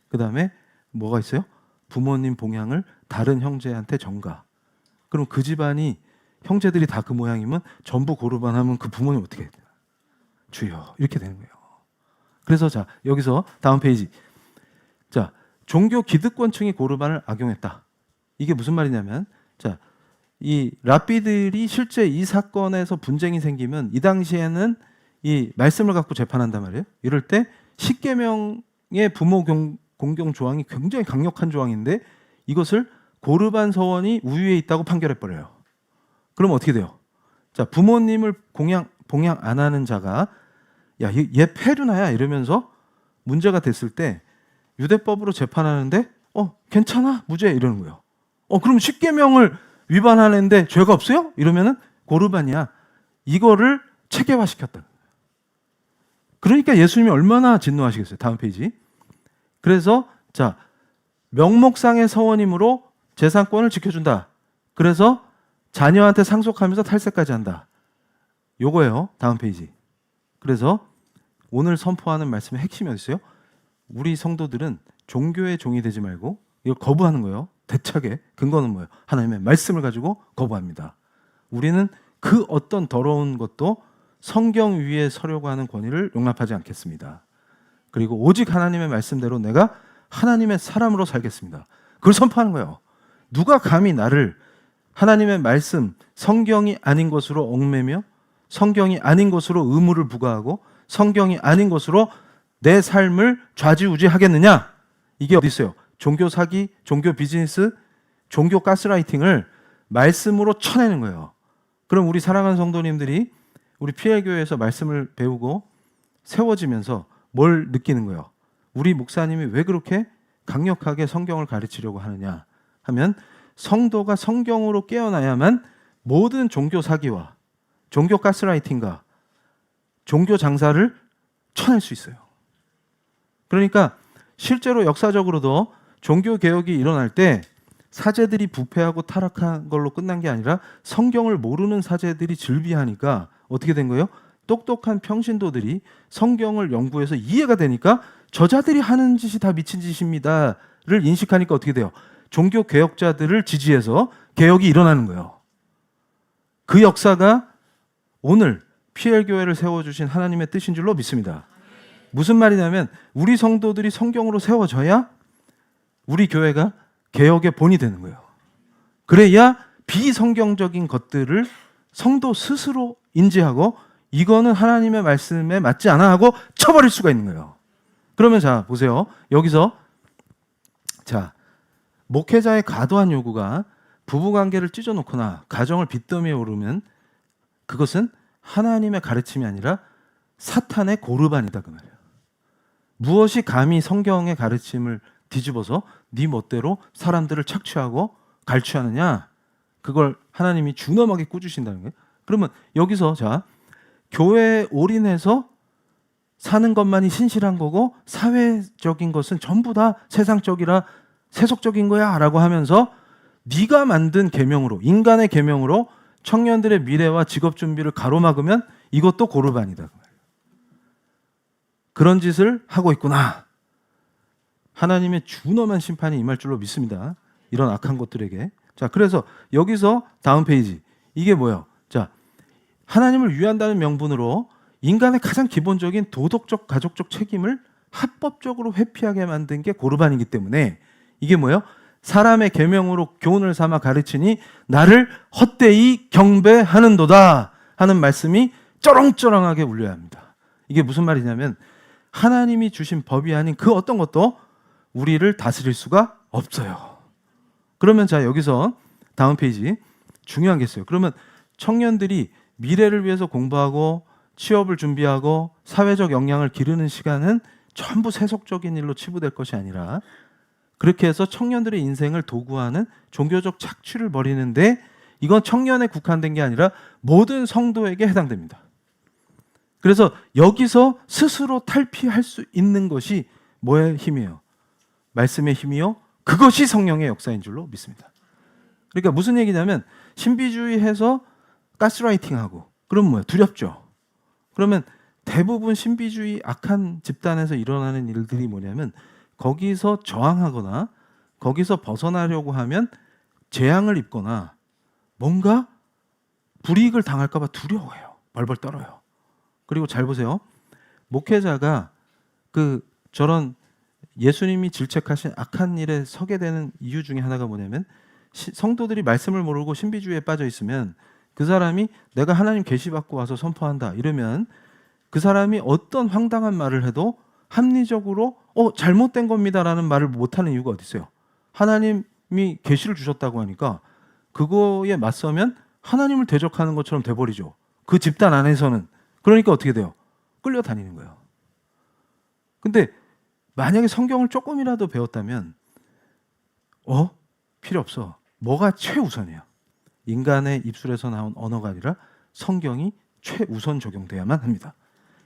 그 다음에 뭐가 있어요? 부모님 봉양을 다른 형제한테 전가. 그럼 그 집안이 형제들이 다 그 모양이면 전부 고르반 하면 그 부모님 어떻게 해야 되나? 주여 이렇게 되는 거예요. 그래서 자 여기서 다음 페이지. 자 종교 기득권층이 고르반을 악용했다. 이게 무슨 말이냐면 자 이 랍비들이 실제 이 사건에서 분쟁이 생기면 이 당시에는 이 말씀을 갖고 재판한단 말이에요. 이럴 때 십계명의 부모 공경 조항이 굉장히 강력한 조항인데 이것을 고르반 서원이 우위에 있다고 판결해 버려요. 그럼 어떻게 돼요? 자 부모님을 봉양 안 하는 자가 야, 얘 페르나야 이러면서 문제가 됐을 때 유대법으로 재판하는데 괜찮아 무죄 이러는 거예요. 그럼 십계명을 위반하는데 죄가 없어요? 이러면은 고르반이야. 이거를 체계화시켰다. 그러니까 예수님이 얼마나 진노하시겠어요. 다음 페이지. 그래서 자 명목상의 서원이므로 재산권을 지켜준다. 그래서 자녀한테 상속하면서 탈세까지 한다. 요거예요. 다음 페이지. 그래서 오늘 선포하는 말씀의 핵심이 어디 있어요? 우리 성도들은 종교의 종이 되지 말고 이걸 거부하는 거예요. 대차게. 근거는 뭐예요? 하나님의 말씀을 가지고 거부합니다. 우리는 그 어떤 더러운 것도 성경 위에 서려고 하는 권위를 용납하지 않겠습니다. 그리고 오직 하나님의 말씀대로 내가 하나님의 사람으로 살겠습니다. 그걸 선포하는 거예요. 누가 감히 나를 하나님의 말씀, 성경이 아닌 것으로 얽매며 성경이 아닌 것으로 의무를 부과하고 성경이 아닌 것으로 내 삶을 좌지우지하겠느냐? 이게 어디 있어요? 종교 사기, 종교 비즈니스, 종교 가스라이팅을 말씀으로 쳐내는 거예요. 그럼 우리 사랑하는 성도님들이 우리 PL교회에서 말씀을 배우고 세워지면서 뭘 느끼는 거예요? 우리 목사님이 왜 그렇게 강력하게 성경을 가르치려고 하느냐 하면 성도가 성경으로 깨어나야만 모든 종교 사기와 종교 가스라이팅과 종교 장사를 쳐낼 수 있어요. 그러니까 실제로 역사적으로도 종교 개혁이 일어날 때 사제들이 부패하고 타락한 걸로 끝난 게 아니라 성경을 모르는 사제들이 즐비하니까 어떻게 된 거예요? 똑똑한 평신도들이 성경을 연구해서 이해가 되니까 저자들이 하는 짓이 다 미친 짓입니다를 인식하니까 어떻게 돼요? 종교 개혁자들을 지지해서 개혁이 일어나는 거예요. 그 역사가 오늘 PL교회를 세워주신 하나님의 뜻인 줄로 믿습니다. 무슨 말이냐면 우리 성도들이 성경으로 세워져야 우리 교회가 개혁의 본이 되는 거예요. 그래야 비성경적인 것들을 성도 스스로 인지하고 이거는 하나님의 말씀에 맞지 않아 하고 쳐버릴 수가 있는 거예요. 그러면 자 보세요. 여기서 자 목회자의 과도한 요구가 부부관계를 찢어놓거나 가정을 빚더미에 오르면 그것은 하나님의 가르침이 아니라 사탄의 고르반이다 그 말이에요. 무엇이 감히 성경의 가르침을 뒤집어서 네 멋대로 사람들을 착취하고 갈취하느냐? 그걸 하나님이 준엄하게 꾸짖으신다는 거예요. 그러면 여기서 자 교회에 올인해서 사는 것만이 신실한 거고 사회적인 것은 전부 다 세상적이라 세속적인 거야 라고 하면서 네가 만든 계명으로 인간의 계명으로 청년들의 미래와 직업 준비를 가로막으면 이것도 고르반이다. 그런 짓을 하고 있구나. 하나님의 준엄한 심판이 임할 줄로 믿습니다. 이런 악한 것들에게. 자, 그래서 여기서 다음 페이지. 이게 뭐예요? 자, 하나님을 위한다는 명분으로 인간의 가장 기본적인 도덕적, 가족적 책임을 합법적으로 회피하게 만든 게 고르반이기 때문에 이게 뭐예요? 사람의 계명으로 교훈을 삼아 가르치니 나를 헛되이 경배하는도다 하는 말씀이 쩌렁쩌렁하게 울려야 합니다. 이게 무슨 말이냐면 하나님이 주신 법이 아닌 그 어떤 것도 우리를 다스릴 수가 없어요. 그러면 자 여기서 다음 페이지 중요한 게 있어요. 그러면 청년들이 미래를 위해서 공부하고 취업을 준비하고 사회적 역량을 기르는 시간은 전부 세속적인 일로 치부될 것이 아니라 그렇게 해서 청년들의 인생을 도구하는 종교적 착취를 벌이는데 이건 청년에 국한된 게 아니라 모든 성도에게 해당됩니다. 그래서 여기서 스스로 탈피할 수 있는 것이 뭐의 힘이에요? 말씀의 힘이요? 그것이 성령의 역사인 줄로 믿습니다. 그러니까 무슨 얘기냐면 신비주의해서 가스라이팅하고 그럼 뭐야? 두렵죠. 그러면 대부분 신비주의 악한 집단에서 일어나는 일들이 뭐냐면 거기서 저항하거나 거기서 벗어나려고 하면 재앙을 입거나 뭔가 불이익을 당할까 봐 두려워해요. 벌벌 떨어요. 그리고 잘 보세요. 목회자가 저런 예수님이 질책하신 악한 일에 서게 되는 이유 중에 하나가 뭐냐면 성도들이 말씀을 모르고 신비주의에 빠져 있으면 그 사람이 내가 하나님 계시 받고 와서 선포한다 이러면 그 사람이 어떤 황당한 말을 해도 합리적으로 잘못된 겁니다라는 말을 못하는 이유가 어디 있어요? 하나님이 계시를 주셨다고 하니까 그거에 맞서면 하나님을 대적하는 것처럼 돼버리죠. 그 집단 안에서는. 그러니까 어떻게 돼요? 끌려다니는 거예요. 근데 만약에 성경을 조금이라도 배웠다면 필요 없어. 뭐가 최우선이에요? 인간의 입술에서 나온 언어가 아니라 성경이 최우선 적용돼야만 합니다.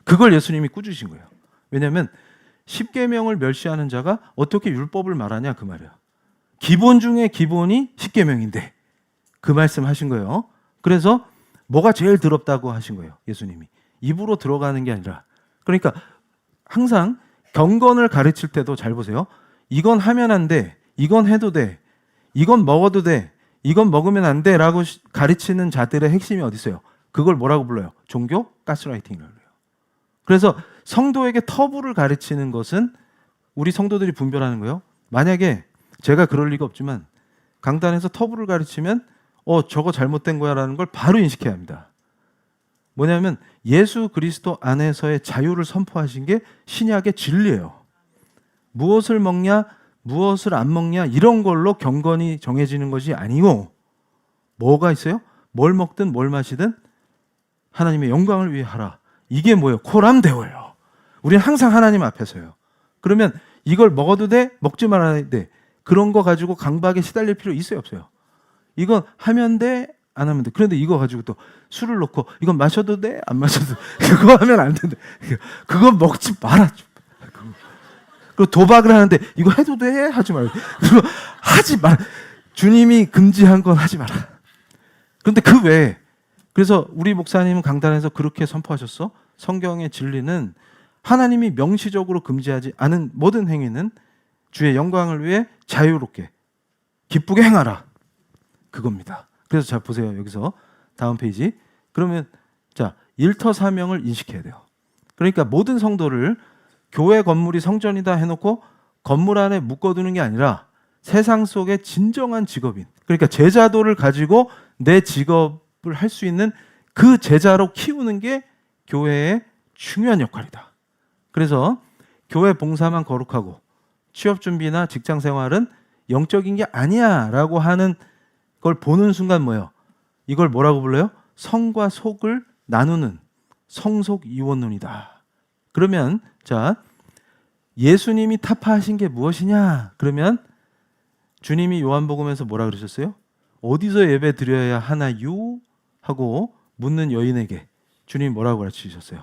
그걸 예수님이 꾸짖으신 거예요. 왜냐하면 십계명을 멸시하는 자가 어떻게 율법을 말하냐 그 말이야. 기본 중에 기본이 십계명인데 그 말씀하신 거예요. 그래서 뭐가 제일 더럽다고 하신 거예요. 예수님이. 입으로 들어가는 게 아니라. 그러니까 항상 경건을 가르칠 때도 잘 보세요. 이건 하면 안 돼. 이건 해도 돼. 이건 먹어도 돼. 이건 먹으면 안 돼. 라고 가르치는 자들의 핵심이 어디 있어요? 그걸 뭐라고 불러요? 종교 가스라이팅이라고 해요. 그래서 성도에게 터부를 가르치는 것은 우리 성도들이 분별하는 거예요. 만약에 제가 그럴 리가 없지만 강단에서 터부를 가르치면 저거 잘못된 거야 라는 걸 바로 인식해야 합니다. 뭐냐면 예수 그리스도 안에서의 자유를 선포하신 게 신약의 진리예요. 무엇을 먹냐, 무엇을 안 먹냐 이런 걸로 경건이 정해지는 것이 아니고 뭐가 있어요? 뭘 먹든 뭘 마시든 하나님의 영광을 위해 하라. 이게 뭐예요? 코람데오예요. 우리는 항상 하나님 앞에서요. 그러면 이걸 먹어도 돼? 먹지 말아야 돼? 그런 거 가지고 강박에 시달릴 필요 있어요? 없어요? 이건 하면 돼? 안 하면 돼? 그런데 이거 가지고 또 술을 놓고 이건 마셔도 돼? 안 마셔도 돼? 그거 하면 안 된다. 그거 먹지 마라. 그리고 도박을 하는데 이거 해도 돼? 하지 말고. 그거 하지 마. 주님이 금지한 건 하지 마라. 그런데 그 외에 그래서 우리 목사님은 강단에서 그렇게 선포하셨어. 성경의 진리는 하나님이 명시적으로 금지하지 않은 모든 행위는 주의 영광을 위해 자유롭게 기쁘게 행하라. 그겁니다. 그래서 자 보세요. 여기서 다음 페이지. 그러면 자 일터 사명을 인식해야 돼요. 그러니까 모든 성도를 교회 건물이 성전이다 해놓고 건물 안에 묶어두는 게 아니라 세상 속의 진정한 직업인, 그러니까 제자도를 가지고 내 직업을 할 수 있는 그 제자로 키우는 게 교회의 중요한 역할이다. 그래서 교회 봉사만 거룩하고 취업 준비나 직장 생활은 영적인 게 아니야 라고 하는 걸 보는 순간 뭐예요? 이걸 뭐라고 불러요? 성과 속을 나누는 성속이원론이다. 그러면 자 예수님이 타파하신 게 무엇이냐? 그러면 주님이 요한복음에서 뭐라 그러셨어요? 어디서 예배 드려야 하나요? 하고 묻는 여인에게 주님이 뭐라고 가르치셨어요?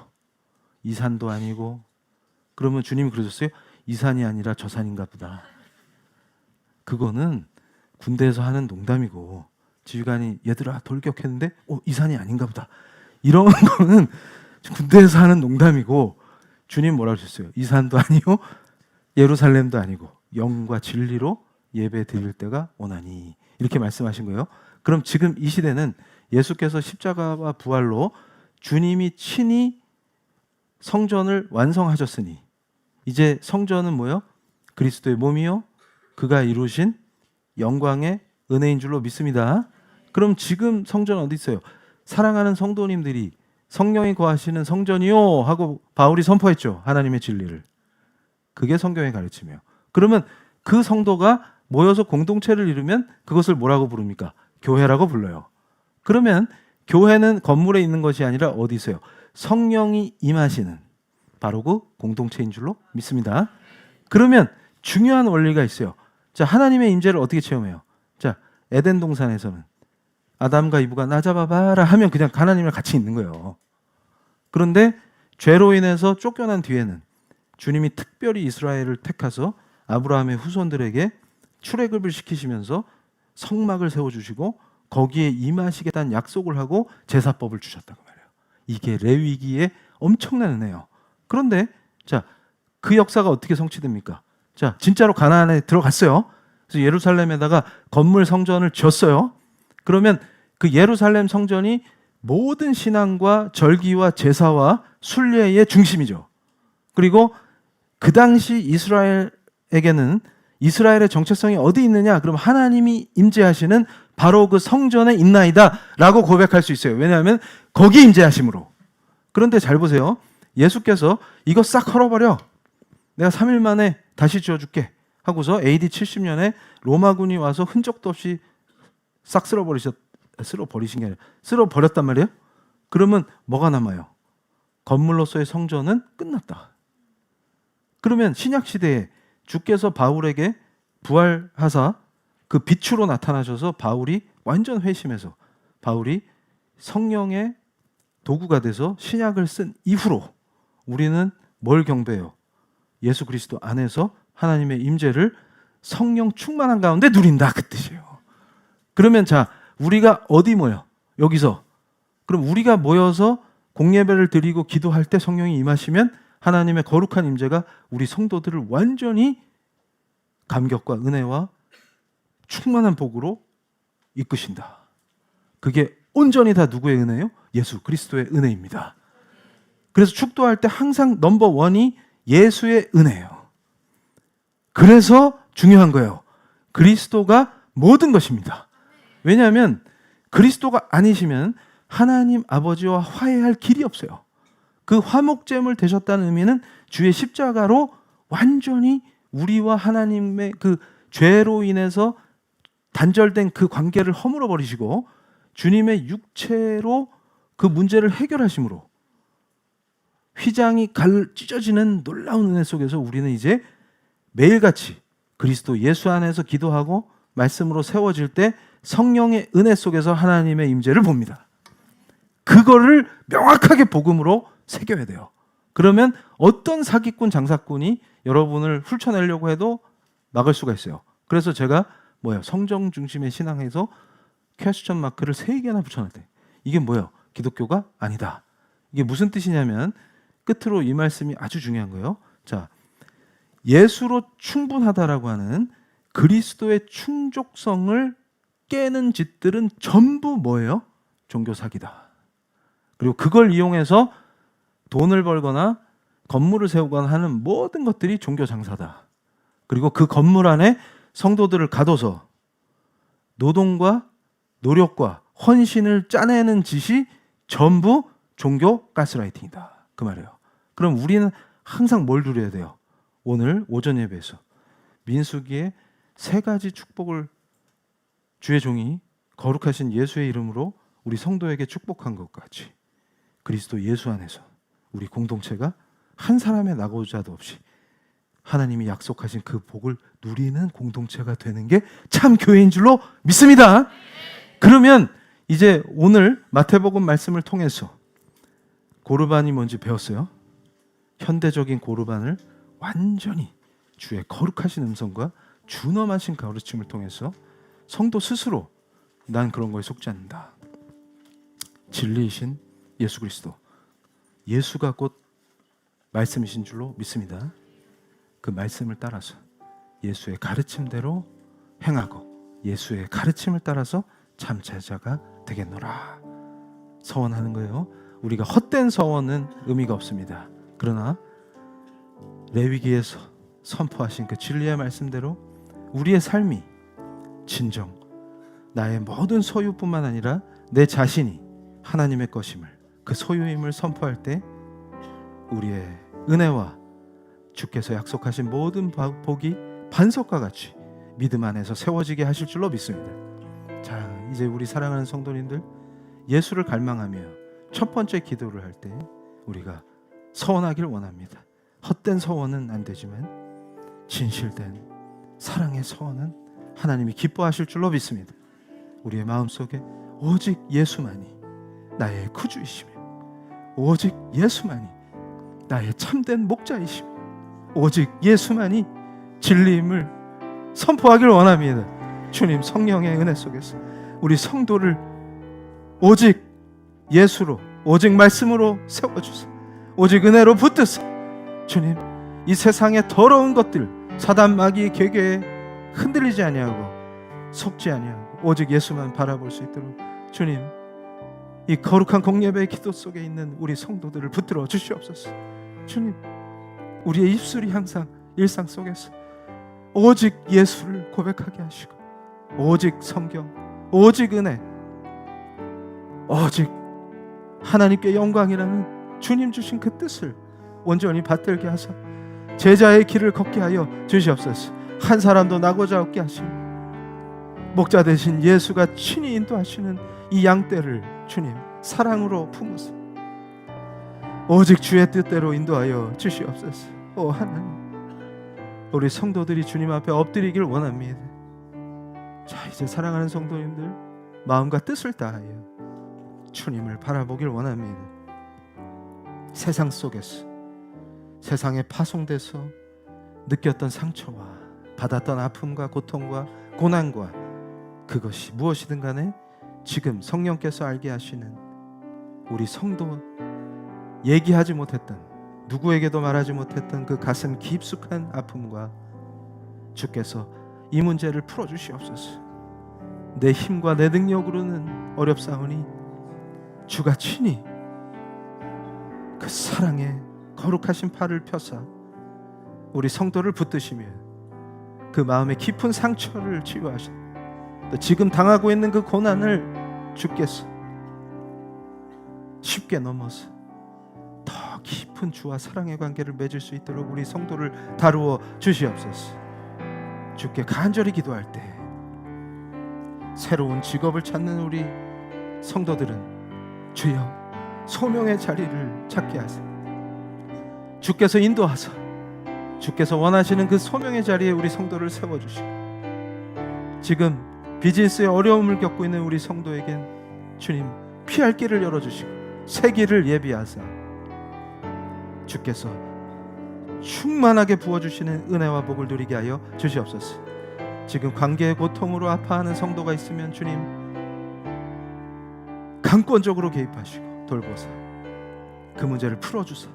이 산도 아니고. 그러면 주님이 그러셨어요? 이 산이 아니라 저 산인가 보다. 그거는 군대에서 하는 농담이고 지휘관이 얘들아 돌격했는데 이 산이 아닌가 보다. 이런 거는 군대에서 하는 농담이고 주님 뭐라고 하셨어요? 이 산도 아니요 예루살렘도 아니고 영과 진리로 예배 드릴 때가 오나니. 이렇게 말씀하신 거예요. 그럼 지금 이 시대는 예수께서 십자가와 부활로 주님이 친히 성전을 완성하셨으니 이제 성전은 뭐요? 그리스도의 몸이요 그가 이루신 영광의 은혜인 줄로 믿습니다. 그럼 지금 성전 어디 있어요? 사랑하는 성도님들이 성령이 거하시는 성전이요 하고 바울이 선포했죠. 하나님의 진리를. 그게 성경의 가르침이에요. 그러면 그 성도가 모여서 공동체를 이루면 그것을 뭐라고 부릅니까? 교회라고 불러요. 그러면 교회는 건물에 있는 것이 아니라 어디 있어요? 성령이 임하시는 바로 그 공동체인 줄로 믿습니다. 그러면 중요한 원리가 있어요. 자, 하나님의 임재를 어떻게 체험해요? 자, 에덴 동산에서는 아담과 이브가 나 잡아봐라 하면 그냥 하나님이랑 같이 있는 거예요. 그런데 죄로 인해서 쫓겨난 뒤에는 주님이 특별히 이스라엘을 택하서 아브라함의 후손들에게 출애굽을 시키시면서 성막을 세워주시고 거기에 임하시겠다는 약속을 하고 제사법을 주셨다고 말해요. 이게 레위기의 엄청난 은혜예요. 그런데 자, 그 역사가 어떻게 성취됩니까? 자, 진짜로 가나안에 들어갔어요. 그래서 예루살렘에다가 건물 성전을 지었어요. 그러면 그 예루살렘 성전이 모든 신앙과 절기와 제사와 순례의 중심이죠. 그리고 그 당시 이스라엘에게는 이스라엘의 정체성이 어디 있느냐? 그럼 하나님이 임재하시는 바로 그 성전에 있나이다 라고 고백할 수 있어요. 왜냐하면 거기 임재하심으로. 그런데 잘 보세요. 예수께서 이거 싹 헐어버려. 내가 3일 만에 다시 지어줄게 하고서 AD 70년에 로마군이 와서 흔적도 없이 싹 쓸어버리신 게 아니라 쓸어버렸단 말이에요. 그러면 뭐가 남아요? 건물로서의 성전은 끝났다. 그러면 신약시대에 주께서 바울에게 부활하사 그 빛으로 나타나셔서 바울이 완전 회심해서 바울이 성령의 도구가 돼서 신약을 쓴 이후로 우리는 뭘 경배해요? 예수 그리스도 안에서 하나님의 임재를 성령 충만한 가운데 누린다 그 뜻이에요. 그러면 자 우리가 어디 모여? 여기서. 그럼 우리가 모여서 공예배를 드리고 기도할 때 성령이 임하시면 하나님의 거룩한 임재가 우리 성도들을 완전히 감격과 은혜와 충만한 복으로 이끄신다. 그게 온전히 다 누구의 은혜예요? 예수 그리스도의 은혜입니다. 그래서 축도할 때 항상 넘버 원이 예수의 은혜예요. 그래서 중요한 거예요. 그리스도가 모든 것입니다. 왜냐하면 그리스도가 아니시면 하나님 아버지와 화해할 길이 없어요. 그 화목제물 되셨다는 의미는 주의 십자가로 완전히 우리와 하나님의 그 죄로 인해서 단절된 그 관계를 허물어 버리시고 주님의 육체로 그 문제를 해결하심으로 휘장이 찢어지는 놀라운 은혜 속에서 우리는 이제 매일같이 그리스도 예수 안에서 기도하고 말씀으로 세워질 때 성령의 은혜 속에서 하나님의 임재를 봅니다. 그거를 명확하게 복음으로 새겨야 돼요. 그러면 어떤 사기꾼 장사꾼이 여러분을 훑어내려고 해도 막을 수가 있어요. 그래서 제가 성정 중심의 신앙에서 퀘스천 마크를 3개나 붙여놨대. 이게 뭐예요? 기독교가 아니다. 이게 무슨 뜻이냐면 끝으로 이 말씀이 아주 중요한 거예요. 자, 예수로 충분하다라고 하는 그리스도의 충족성을 깨는 짓들은 전부 뭐예요? 종교 사기다. 그리고 그걸 이용해서 돈을 벌거나 건물을 세우거나 하는 모든 것들이 종교 장사다. 그리고 그 건물 안에 성도들을 가둬서 노동과 노력과 헌신을 짜내는 짓이 전부 종교 가스라이팅이다. 그 말이에요. 그럼 우리는 항상 뭘 누려야 돼요? 오늘 오전 예배에서 민수기의 3가지 축복을 주의 종이 거룩하신 예수의 이름으로 우리 성도에게 축복한 것 같이 그리스도 예수 안에서 우리 공동체가 한 사람의 낙오자도 없이 하나님이 약속하신 그 복을 누리는 공동체가 되는 게 참 교회인 줄로 믿습니다. 그러면 이제 오늘 마태복음 말씀을 통해서 고르반이 뭔지 배웠어요. 현대적인 고르반을 완전히 주의 거룩하신 음성과 준엄하신 가르침을 통해서 성도 스스로 난 그런 거에 속지 않는다. 진리이신 예수 그리스도, 예수가 곧 말씀이신 줄로 믿습니다. 그 말씀을 따라서 예수의 가르침대로 행하고 예수의 가르침을 따라서 참 제자가 되겠노라 서원하는 거예요. 우리가 헛된 서원은 의미가 없습니다. 그러나 레위기에서 선포하신 그 진리의 말씀대로 우리의 삶이 진정 나의 모든 소유뿐만 아니라 내 자신이 하나님의 것임을, 그 소유임을 선포할 때 우리의 은혜와 주께서 약속하신 모든 복이 반석과 같이 믿음 안에서 세워지게 하실 줄로 믿습니다. 자, 이제 우리 사랑하는 성도님들, 예수를 갈망하며 첫 번째 기도를 할 때 우리가 서원하길 원합니다. 헛된 서원은 안 되지만 진실된 사랑의 서원은 하나님이 기뻐하실 줄로 믿습니다. 우리의 마음속에 오직 예수만이 나의 구주이시며 오직 예수만이 나의 참된 목자이시며 오직 예수만이 진리임을 선포하길 원합니다. 주님 성령의 은혜 속에서 우리 성도를 오직 예수로 오직 말씀으로 세워주세요. 오직 은혜로 붙드세요. 주님 이 세상의 더러운 것들 사단 마귀의 계계에 흔들리지 아니하고 속지 아니하고 오직 예수만 바라볼 수 있도록 주님 이 거룩한 공예배의 기도 속에 있는 우리 성도들을 붙들어 주시옵소서. 주님 우리의 입술이 항상 일상 속에서 오직 예수를 고백하게 하시고 오직 성경 오직 은혜 오직 하나님께 영광이라는 주님 주신 그 뜻을 온전히 받들게 하사 제자의 길을 걷게 하여 주시옵소서. 한 사람도 나고자 없게 하시고 목자 되신 예수가 친히 인도하시는 이 양떼를 주님 사랑으로 품으사 오직 주의 뜻대로 인도하여 주시옵소서. 오 하나님 우리 성도들이 주님 앞에 엎드리길 원합니다. 자 이제 사랑하는 성도님들 마음과 뜻을 다하여 주님을 바라보길 원합니다. 세상 속에서 세상에 파송돼서 느꼈던 상처와 받았던 아픔과 고통과 고난과 그것이 무엇이든 간에 지금 성령께서 알게 하시는 우리 성도 얘기하지 못했던 누구에게도 말하지 못했던 그 가슴 깊숙한 아픔과 주께서 이 문제를 풀어주시옵소서. 내 힘과 내 능력으로는 어렵사오니 주가 친히 그 사랑의 거룩하신 팔을 펴사 우리 성도를 붙드시며 그 마음의 깊은 상처를 치유하시고 또 지금 당하고 있는 그 고난을 주께서 쉽게 넘어서 더 깊은 주와 사랑의 관계를 맺을 수 있도록 우리 성도를 다루어 주시옵소서. 주께 간절히 기도할 때 새로운 직업을 찾는 우리 성도들은 주여 소명의 자리를 찾게 하세요. 주께서 인도하사 주께서 원하시는 그 소명의 자리에 우리 성도를 세워주시고, 지금 비즈니스의 어려움을 겪고 있는 우리 성도에겐 주님 피할 길을 열어주시고 새 길을 예비하사 주께서 충만하게 부어주시는 은혜와 복을 누리게 하여 주시옵소서. 지금 관계의 고통으로 아파하는 성도가 있으면 주님 강권적으로 개입하시고 돌보사 그 문제를 풀어주사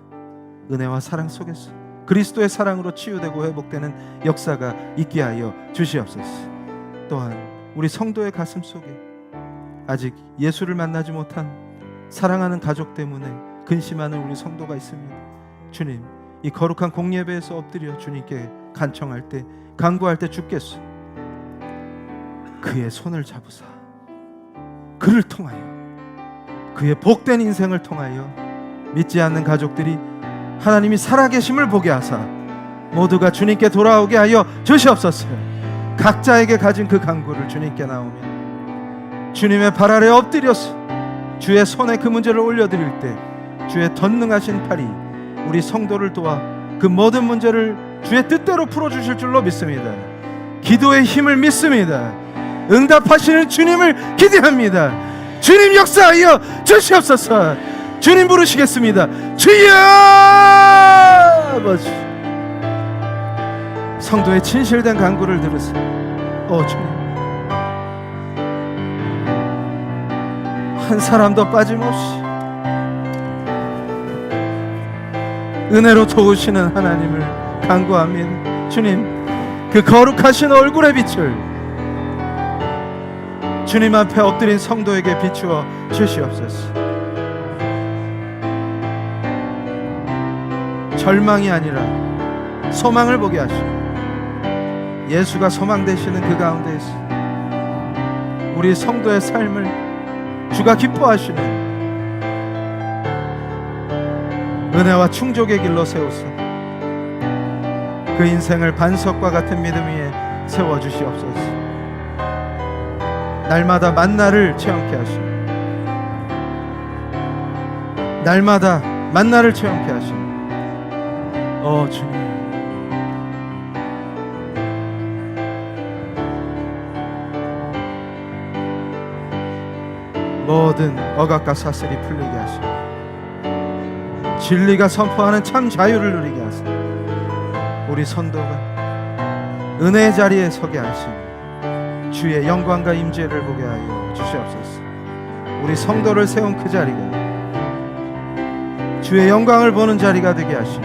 은혜와 사랑 속에서 그리스도의 사랑으로 치유되고 회복되는 역사가 있게 하여 주시옵소서. 또한 우리 성도의 가슴 속에 아직 예수를 만나지 못한 사랑하는 가족 때문에 근심하는 우리 성도가 있습니다. 주님, 이 거룩한 공예배에서 엎드려 주님께 간청할 때, 간구할 때 주께서 그의 손을 잡으사 그를 통하여 그의 복된 인생을 통하여 믿지 않는 가족들이 하나님이 살아계심을 보게 하사 모두가 주님께 돌아오게 하여 주시옵소서. 각자에게 가진 그 간구를 주님께 나오며 주님의 발 아래 엎드려서 주의 손에 그 문제를 올려드릴 때 주의 전능하신 팔이 우리 성도를 도와 그 모든 문제를 주의 뜻대로 풀어주실 줄로 믿습니다. 기도의 힘을 믿습니다. 응답하시는 주님을 기대합니다. 주님 역사하여 주시옵소서. 주님 부르시겠습니다. 주여 아버지, 성도의 진실된 간구를 들으세요. 주님, 한 사람도 빠짐없이 은혜로 도우시는 하나님을 간구합니다. 주님, 그 거룩하신 얼굴의 빛을 주님 앞에 엎드린 성도에게 비추어 주시옵소서. 절망이 아니라 소망을 보게 하시고 예수가 소망 되시는 그 가운데에서 우리 성도의 삶을 주가 기뻐하시는 은혜와 충족의 길로 세우사 그 인생을 반석과 같은 믿음 위에 세워주시옵소서. 날마다 만나를 체험케 하시고 날마다 만나를 체험케 하시고 주님, 모든 억압과 사슬이 풀리게 하시고 진리가 선포하는 참 자유를 누리게 하시고 우리 선도가 은혜의 자리에 서게 하시고 주의 영광과 임재를 보게 하여 주시옵소서. 우리 성도를 세운 그 자리가 주의 영광을 보는 자리가 되게 하시고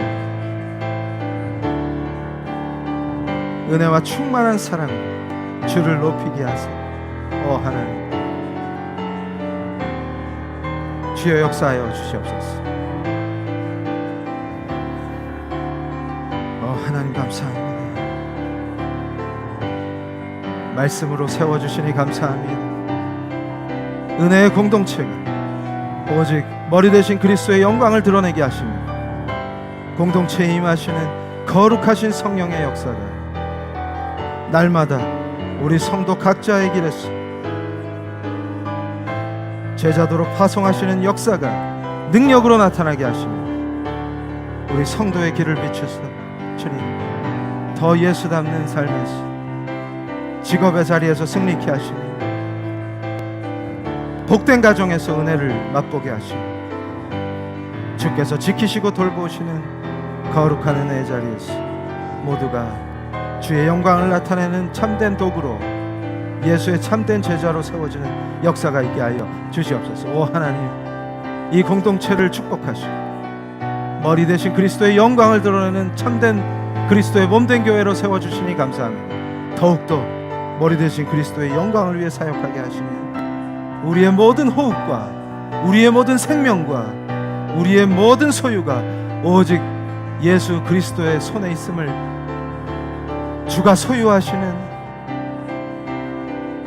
은혜와 충만한 사랑으로 주를 높이게 하세요. 하나님, 주여 역사하여 주시옵소서. 하나님 감사합니다. 말씀으로 세워주시니 감사합니다. 은혜의 공동체가 오직 머리 되신 그리스도의 영광을 드러내게 하십니다. 공동체에 임하시는 거룩하신 성령의 역사가 날마다 우리 성도 각자의 길에서 제자도로 파송하시는 역사가 능력으로 나타나게 하시며 우리 성도의 길을 비추사 주님 더 예수 닮는 삶에서 직업의 자리에서 승리케 하시며 복된 가정에서 은혜를 맛보게 하시며 주께서 지키시고 돌보시는 거룩한 은혜의 자리에서 모두가 주의 영광을 나타내는 참된 도구로 예수의 참된 제자로 세워지는 역사가 있게 하여 주시옵소서. 하나님, 이 공동체를 축복하시고 머리 대신 그리스도의 영광을 드러내는 참된 그리스도의 몸된 교회로 세워주시니 감사합니다. 더욱더 머리 대신 그리스도의 영광을 위해 사역하게 하시며 우리의 모든 호흡과 우리의 모든 생명과 우리의 모든 소유가 오직 예수 그리스도의 손에 있음을 주가 소유하시는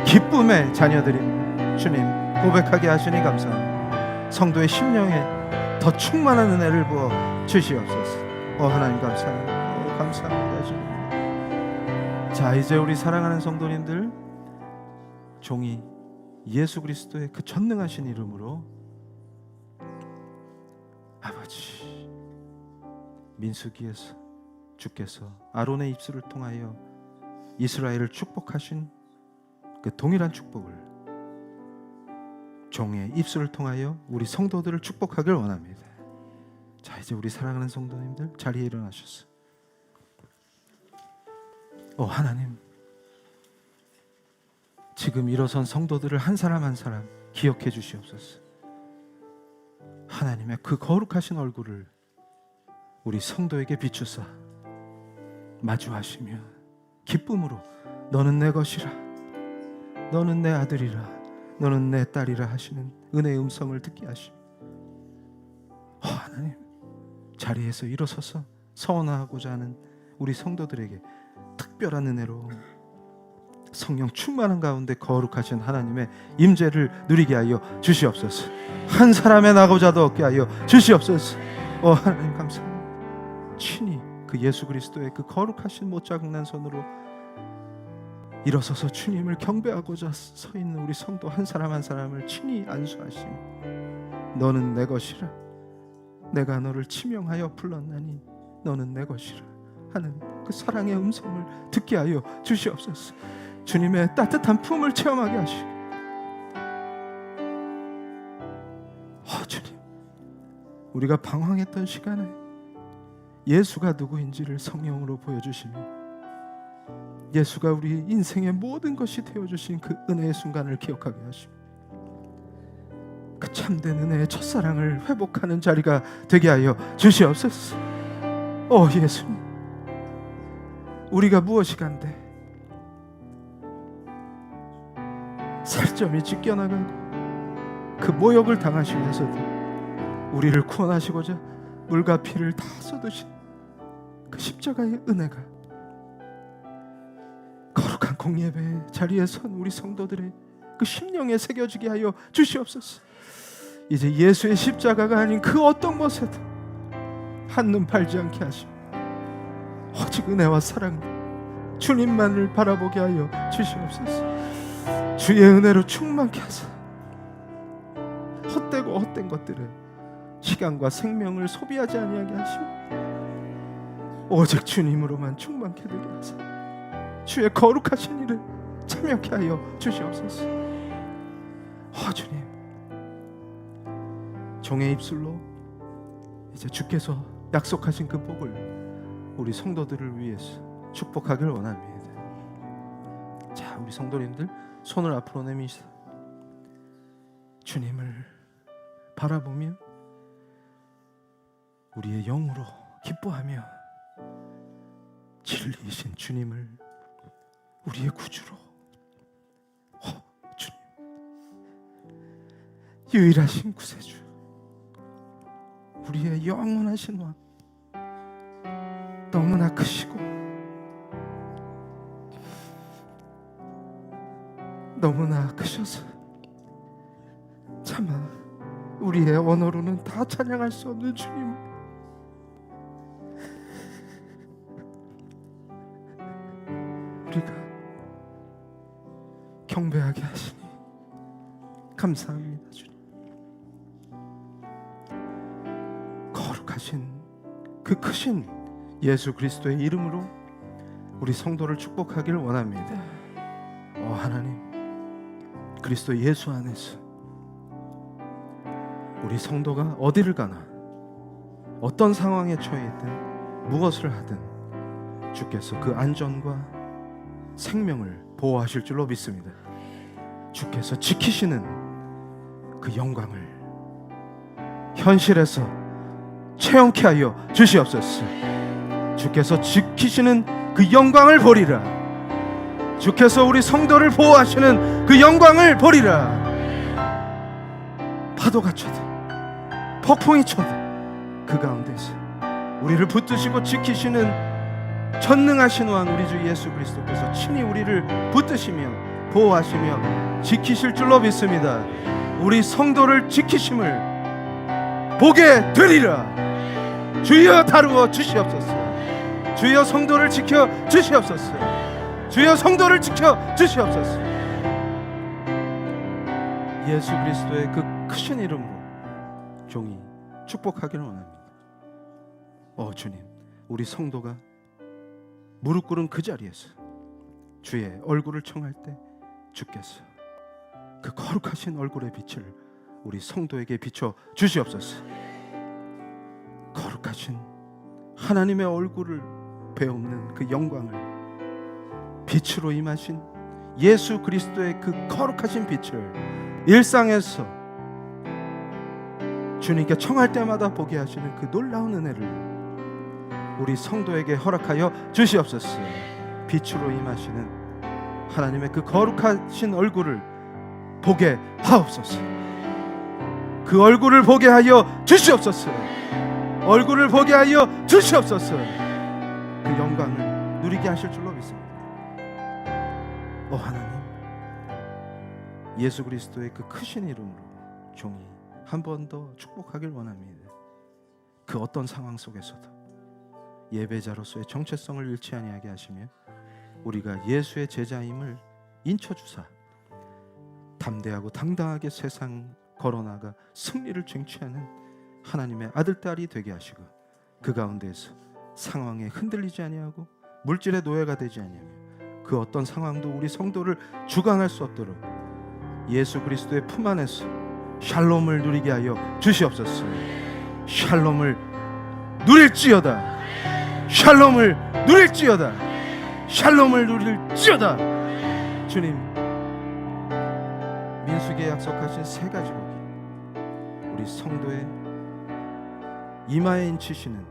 기쁨의 자녀들인 주님 고백하게 하시니 감사합니다. 성도의 심령에 더 충만한 은혜를 부어 주시옵소서. 하나님 감사합니다. 감사합니다 주님. 자, 이제 우리 사랑하는 성도님들, 종이 예수 그리스도의 그 전능하신 이름으로 아버지, 민수기에서 주께서 아론의 입술을 통하여 이스라엘을 축복하신 그 동일한 축복을 종의 입술을 통하여 우리 성도들을 축복하길 원합니다. 자, 이제 우리 사랑하는 성도님들 자리에 일어나셔서 하나님, 지금 일어선 성도들을 한 사람 한 사람 기억해 주시옵소서. 하나님의 그 거룩하신 얼굴을 우리 성도에게 비추사 마주하시며 기쁨으로 너는 내 것이라, 너는 내 아들이라, 너는 내 딸이라 하시는 은혜의 음성을 듣게 하시며 하나님, 자리에서 일어서서 서원하고자 하는 우리 성도들에게 특별한 은혜로 성령 충만한 가운데 거룩하신 하나님의 임재를 누리게 하여 주시옵소서. 한 사람의 나고자도 없게 하여 주시옵소서. 하나님 감사합니다. 친히 그 예수 그리스도의 그 거룩하신 못자국난 손으로 일어서서 주님을 경배하고자 서 있는 우리 성도 한 사람 한 사람을 친히 안수하시며 너는 내 것이라, 내가 너를 치명하여 불렀나니 너는 내 것이라 하는 그 사랑의 음성을 듣게 하여 주시옵소서. 주님의 따뜻한 품을 체험하게 하시고 주님, 우리가 방황했던 시간에 예수가 누구인지를 성령으로 보여주시며 예수가 우리 인생의 모든 것이 되어주신 그 은혜의 순간을 기억하게 하시고 그 참된 은혜의 첫사랑을 회복하는 자리가 되게 하여 주시옵소서. 예수님, 우리가 무엇이 간데 살점이 찢겨나가고 그 모욕을 당하시면서도 우리를 구원하시고자 물과 피를 다 쏟으신 그 십자가의 은혜가 거룩한 공예배 자리에 선 우리 성도들의 그 심령에 새겨지게 하여 주시옵소서. 이제 예수의 십자가가 아닌 그 어떤 것에도 한눈 팔지 않게 하시고 오직 은혜와 사랑 주님만을 바라보게 하여 주시옵소서. 주의 은혜로 충만케 하사 헛되고 헛된 것들에 시간과 생명을 소비하지 아니하게 하시고 오직 주님으로만 충만케 되게 하사 주의 거룩하신 일을 참여케 하여 주시옵소서. 주님, 종의 입술로 이제 주께서 약속하신 그 복을 우리 성도들을 위해서 축복하길 원합니다. 자, 우리 성도님들 손을 앞으로 내미시다 주님을 바라보며 우리의 영으로 기뻐하며 진리이신 주님을 우리의 구주로, 주님, 유일하신 구세주, 우리의 영원하신 왕, 너무나 크시고 너무나 크셔서 차마 우리의 언어로는 다 찬양할 수 없는 주님, 우리가 경배하게 하시니 감사합니다. 주님, 거룩하신 그 크신 예수 그리스도의 이름으로 우리 성도를 축복하길 원합니다. 하나님, 그리스도 예수 안에서 우리 성도가 어디를 가나 어떤 상황에 처해 있든 무엇을 하든 주께서 그 안전과 생명을 보호하실 줄로 믿습니다. 주께서 지키시는 그 영광을 현실에서 체험케 하여 주시옵소서. 주께서 지키시는 그 영광을 보리라. 주께서 우리 성도를 보호하시는 그 영광을 보리라. 파도가 쳐도 폭풍이 쳐도 그 가운데서 우리를 붙드시고 지키시는 전능하신 왕 우리 주 예수 그리스도께서 친히 우리를 붙드시며 보호하시며 지키실 줄로 믿습니다. 우리 성도를 지키심을 보게 되리라. 주여 다루어 주시옵소서. 주여 성도를 지켜 주시옵소서. 주여 성도를 지켜 주시옵소서. 예수 그리스도의 그 크신 이름으로 종이 축복하기를 원합니다. 주님, 우리 성도가 무릎 꿇은 그 자리에서 주의 얼굴을 청할 때 주께서 그 거룩하신 얼굴의 빛을 우리 성도에게 비춰 주시옵소서. 거룩하신 하나님의 얼굴을 배우는 그 영광을 빛으로 임하신 예수 그리스도의 그 거룩하신 빛을 일상에서 주님께 청할 때마다 보게 하시는 그 놀라운 은혜를 우리 성도에게 허락하여 주시옵소서. 빛으로 임하시는 하나님의 그 거룩하신 얼굴을 보게 하옵소서. 그 얼굴을 보게 하여 주시옵소서. 얼굴을 보게 하여 주시옵소서. 그 영광을 누리게 하실 줄로 믿습니다. 하나님, 예수 그리스도의 그 크신 이름으로 종이 한 번 더 축복하길 원합니다. 그 어떤 상황 속에서도 예배자로서의 정체성을 잃지 아니하게 하시며 우리가 예수의 제자임을 인쳐주사 담대하고 당당하게 세상 걸어나가 승리를 쟁취하는 하나님의 아들딸이 되게 하시고 그 가운데에서 상황에 흔들리지 아니하고 물질의 노예가 되지 아니하며 그 어떤 상황도 우리 성도를 주관할 수 없도록 예수 그리스도의 품 안에서 샬롬을 누리게 하여 주시옵소서. 샬롬을 누릴지어다. 샬롬을 누릴지어다. 샬롬을 누릴지어다. 주님, 민수기에 약속하신 세 가지 복이 우리 성도의 이마에 인치시는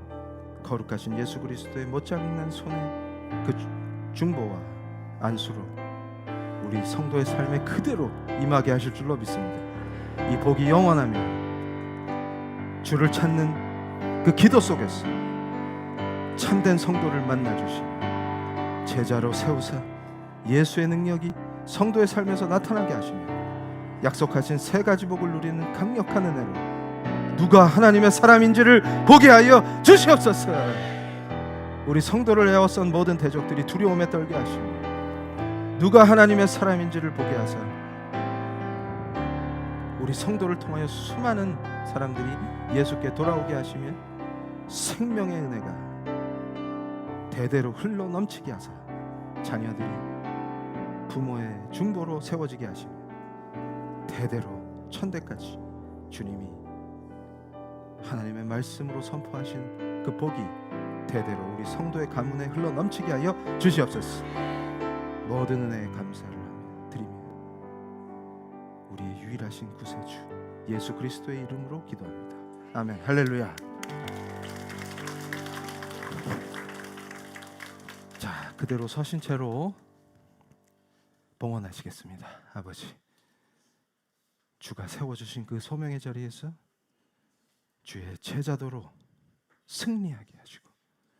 거룩하신 예수 그리스도의 못장난 손의 그 중보와 안수로 우리 성도의 삶에 그대로 임하게 하실 줄로 믿습니다. 이 복이 영원하며 주를 찾는 그 기도 속에서 참된 성도를 만나주시며 제자로 세우사 예수의 능력이 성도의 삶에서 나타나게 하시며 약속하신 세 가지 복을 누리는 강력한 은혜로 누가 하나님의 사람인지를 보게 하여 주시옵소서. 우리 성도를 에워싼 모든 대적들이 두려움에 떨게 하시며 누가 하나님의 사람인지를 보게 하사 우리 성도를 통하여 수많은 사람들이 예수께 돌아오게 하시며 생명의 은혜가 대대로 흘러 넘치게 하사 자녀들이 부모의 중보로 세워지게 하시며 대대로 천대까지 주님이 하나님의 말씀으로 선포하신 그 복이 대대로 우리 성도의 가문에 흘러 넘치게 하여 주시옵소서. 모든 은혜에 감사를 하며 드리며 우리의 유일하신 구세주 예수 그리스도의 이름으로 기도합니다. 아멘. 할렐루야. 자, 그대로 서신 채로 봉헌하시겠습니다. 아버지, 주가 세워주신 그 소명의 자리에서 주의 제자도로 승리하게 하시고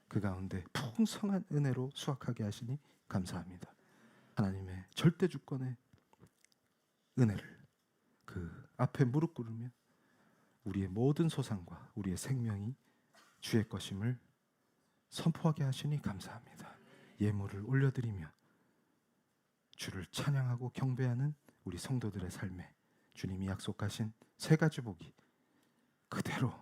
그 가운데 풍성한 은혜로 수확하게 하시니 감사합니다. 하나님의 절대 주권의 은혜를 그 앞에 무릎 꿇으며 우리의 모든 소상과 우리의 생명이 주의 것임을 선포하게 하시니 감사합니다. 예물을 올려드리며 주를 찬양하고 경배하는 우리 성도들의 삶에 주님이 약속하신 세 가지 복이 그대로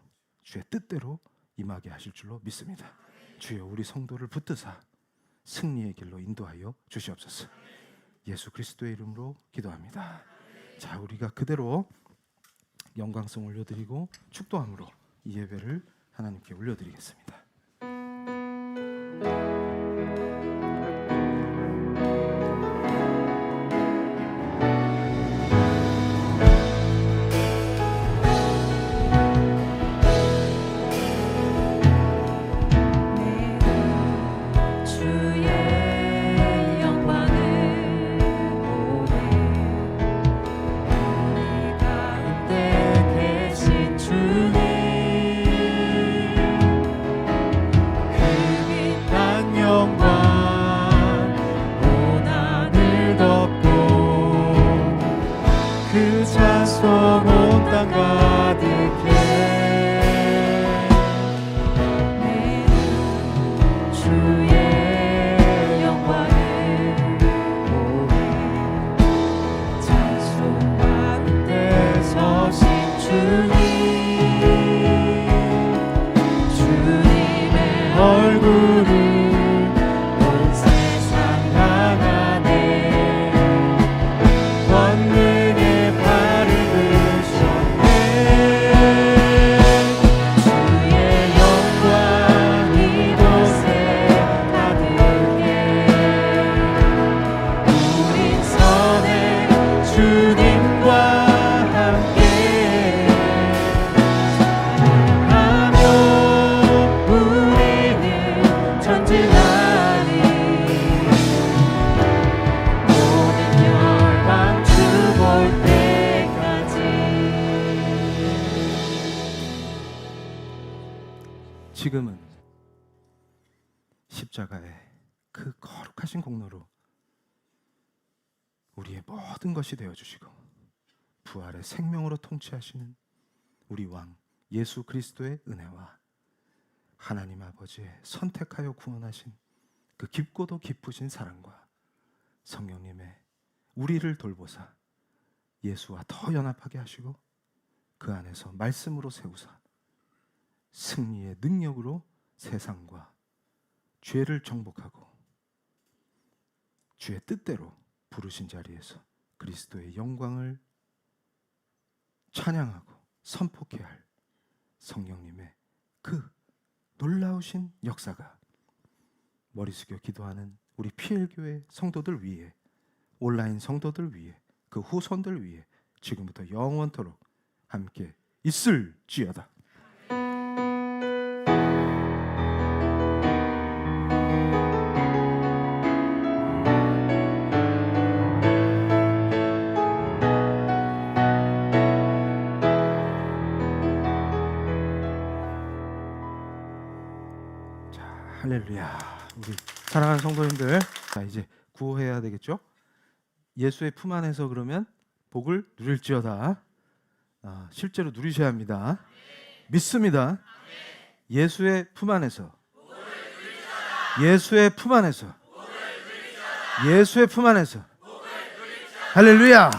주의 뜻대로 임하게 하실 줄로 믿습니다. 주여, 우리 성도를 붙드사 승리의 길로 인도하여 주시옵소서. 예수 그리스도의 이름으로 기도합니다. 자, 우리가 그대로 영광성 올려드리고 축도함으로 이 예배를 하나님께 올려드리겠습니다. 주님 지금은 십자가의 그 거룩하신 공로로 우리의 모든 것이 되어주시고 부활의 생명으로 통치하시는 우리 왕 예수 그리스도의 은혜와 하나님 아버지의 선택하여 구원하신 그 깊고도 깊으신 사랑과 성령님의 우리를 돌보사 예수와 더 연합하게 하시고 그 안에서 말씀으로 세우사 승리의 능력으로 세상과 죄를 정복하고 주의 뜻대로 부르신 자리에서 그리스도의 영광을 찬양하고 선포케 할 성령님의 그 놀라우신 역사가 머리 숙여 기도하는 우리 PL교회 성도들 위해, 온라인 성도들 위해, 그 후손들 위해 지금부터 영원토록 함께 있을지어다. 할렐루야. 우리 사랑하는 성도님들, 자 이제 구호해야 되겠죠? 예수의 품 안에서 그러면 복을 누릴지어다. 실제로 누리셔야 합니다. 믿습니다. 예수의 품 안에서, 예수의 품 안에서, 예수의 품 안에서. 할렐루야.